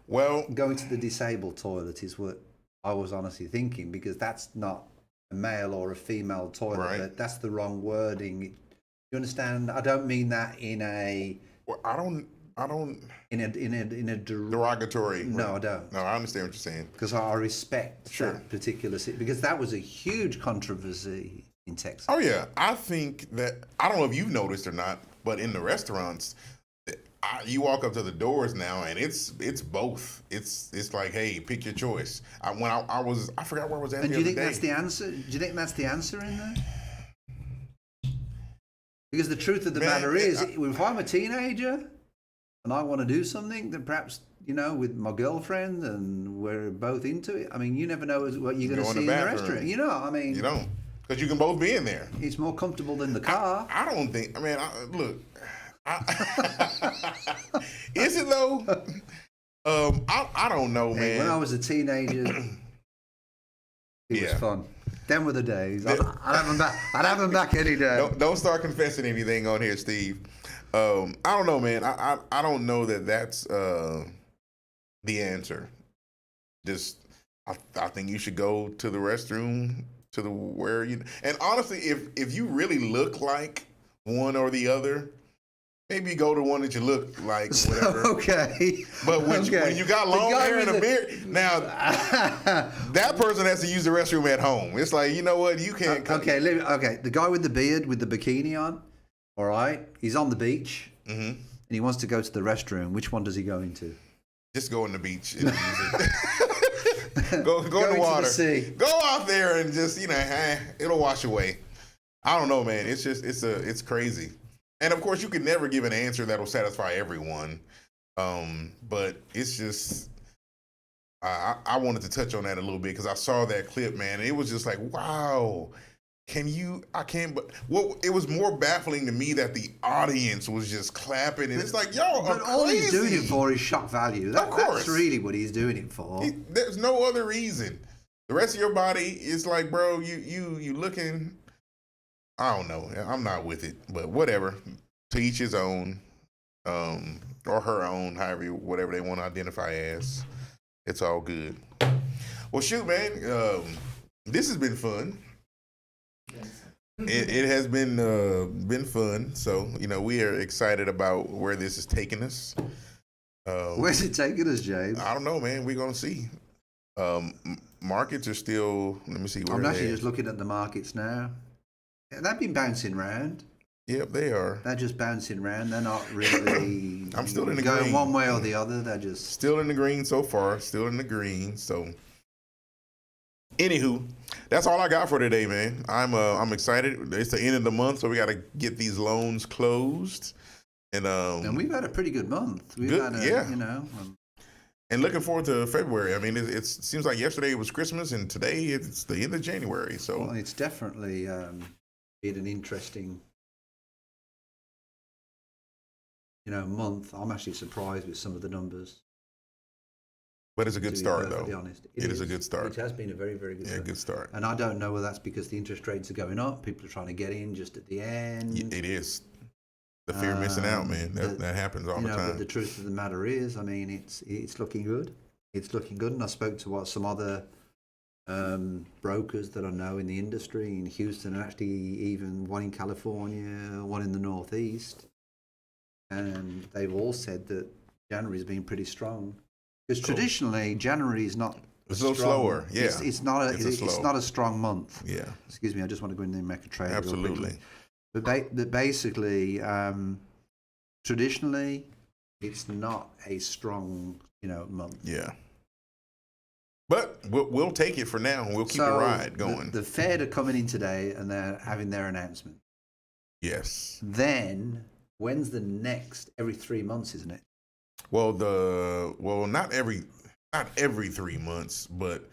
B: Well,
A: Going to the disabled toilet is what I was honestly thinking, because that's not a male or a female toilet.
B: Right.
A: But that's the wrong wording. You understand? I don't mean that in a
B: well, I don't
A: in a
B: derogatory.
A: No, I don't.
B: No, I understand what you're saying.
A: Because I respect
B: Sure.
A: that particular because that was a huge controversy in Texas.
B: Oh yeah, I think that I don't know if you've noticed or not, but in the restaurants, you walk up to the doors now, and it's both. It's like, hey, pick your choice. I forgot where I was at.
A: And
B: the
A: do you
B: other
A: think
B: day.
A: that's the answer? Do you think that's the answer in there? Because the truth of the matter is, if I'm a teenager and I want to do something, then perhaps, with my girlfriend and we're both into it. I mean, you never know what you're going to see in the restaurant. You
B: don't, because you can both be in there.
A: It's more comfortable than the car.
B: I don't think. I mean, look. Is it though? I don't know, man.
A: When I was a teenager, it was fun. Them were the days. I'd have them back. I'd have them back any day.
B: Don't start confessing anything on here, Steve. I don't know, man. I don't know that that's the answer. Just I think you should go to the restroom where you. And honestly, if you really look like one or the other, maybe go to one that you look like, whatever.
A: Okay.
B: But when you got long hair and a beard, now that person has to use the restroom at home. It's like, you know what, you can't.
A: Okay. The guy with the beard with the bikini on, all right, he's on the beach, and he wants to go to the restroom. Which one does he go into?
B: Just go in the beach and use it. go in the water.
A: The sea.
B: Go out there and just it'll wash away. I don't know, man. It's just it's crazy. And of course, you can never give an answer that'll satisfy everyone. But it's just, I wanted to touch on that a little bit because I saw that clip, man. And it was just like, wow, it was more baffling to me that the audience was just clapping. And it's like, y'all are
A: But all
B: crazy.
A: he's doing it for is shock value.
B: Of course.
A: That's really what he's doing it for.
B: There's no other reason. The rest of your body is like, bro, you looking, I don't know. I'm not with it, but whatever. To each his own, or her own, whatever they want to identify as. It's all good. Well, shoot, man. This has been fun. It has been fun. So, we are excited about where this is taking us.
A: Where's it taking us, James?
B: I don't know, man. We're going to see. Markets are still, let me see where
A: I'm
B: they're
A: actually
B: at.
A: just looking at the markets now. They've been bouncing around.
B: Yep, they are.
A: They're just bouncing around. They're not really
B: I'm still in the
A: going
B: green.
A: one way or the other. They're just
B: Still in the green so far. Still in the green. So, anywho, that's all I got for today, man. I'm excited. It's the end of the month, so we got to get these loans closed. And
A: we've had a pretty good month. We've
B: Good,
A: had
B: yeah. And looking forward to February. I mean, it seems like yesterday was Christmas, and today it's the end of January. So
A: well, it's definitely been an interesting, month. I'm actually surprised with some of the numbers.
B: But it's a good start,
A: To
B: though.
A: be honest,
B: It is a good start.
A: It has been a very, very good start.
B: Good start.
A: And I don't know whether that's because the interest rates are going up. People are trying to get in just at the end.
B: It is. The fear of missing out, man. That happens all the time.
A: But the truth of the matter is, I mean, it's looking good. It's looking good. And I spoke to some other brokers that I know in the industry in Houston, and actually even one in California, one in the Northeast. And they've all said that January's been pretty strong. Because traditionally, January is not.
B: It's a little slower. Yeah.
A: It's not a strong month.
B: Yeah.
A: Excuse me. I just want to go in there and make a trade.
B: Absolutely.
A: But basically, traditionally, it's not a strong, month.
B: Yeah. But we'll take it for now, and we'll keep the ride going.
A: The Fed are coming in today, and they're having their announcement.
B: Yes.
A: Then, when's the next? Every 3 months, isn't it?
B: Well, not every 3 months, but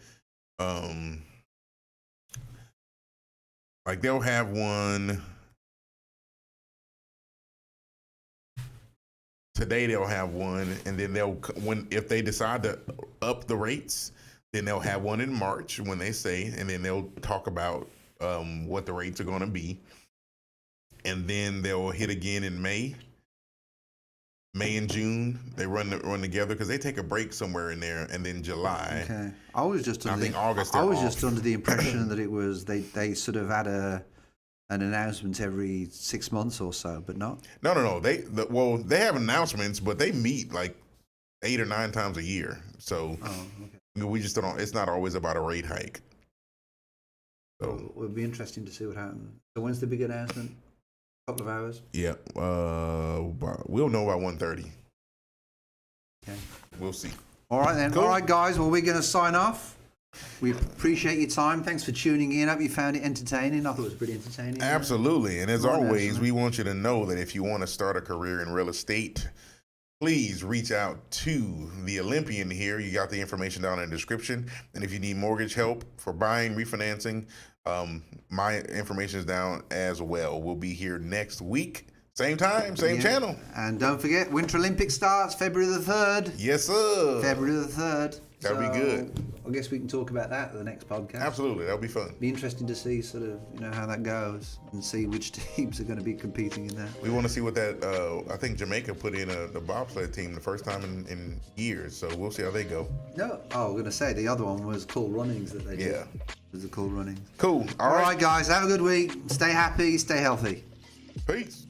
B: like they'll have one. Today they'll have one, and then if they decide to up the rates, then they'll have one in March when they say, and then they'll talk about what the rates are going to be. and then they'll hit again in May. May and June, they run together because they take a break somewhere in there, and then July.
A: Okay. I was just under
B: August.
A: I was just under the impression that it was they sort of had an announcement every 6 months or so, but not.
B: No. They have announcements, but they meet like 8 or 9 times a year. So we just don't. It's not always about a rate hike. So
A: It'll be interesting to see what happens. So when's the big announcement? Couple of hours.
B: yeah, we'll know by 1:30.
A: Okay.
B: We'll see.
A: All right then.
B: Cool.
A: All right, guys. Well, we're going to sign off. We appreciate your time. Thanks for tuning in. Hope you found it entertaining. I thought it was pretty entertaining.
B: Absolutely. And as
A: Go on,
B: always,
A: Ashley.
B: we want you to know that if you want to start a career in real estate, please reach out to the Olympian here. You got the information down in the description. And if you need mortgage help for buying, refinancing, my information is down as well. We'll be here next week. Same time, same channel.
A: And don't forget, Winter Olympics starts February the 3rd.
B: Yes, sir.
A: February the 3rd.
B: That'll be good.
A: I guess we can talk about that at the next podcast.
B: Absolutely. That'll be fun.
A: Be interesting to see sort of, how that goes and see which teams are going to be competing in that.
B: We want to see what that, I think Jamaica put in the bobsled team the first time in years. So we'll see how they go.
A: No, I'm going to say the other one was Cool Runnings that they did.
B: Yeah.
A: It was the Cool Runnings.
B: Cool.
A: All right, guys. Have a good week. Stay happy. Stay healthy.
B: Peace.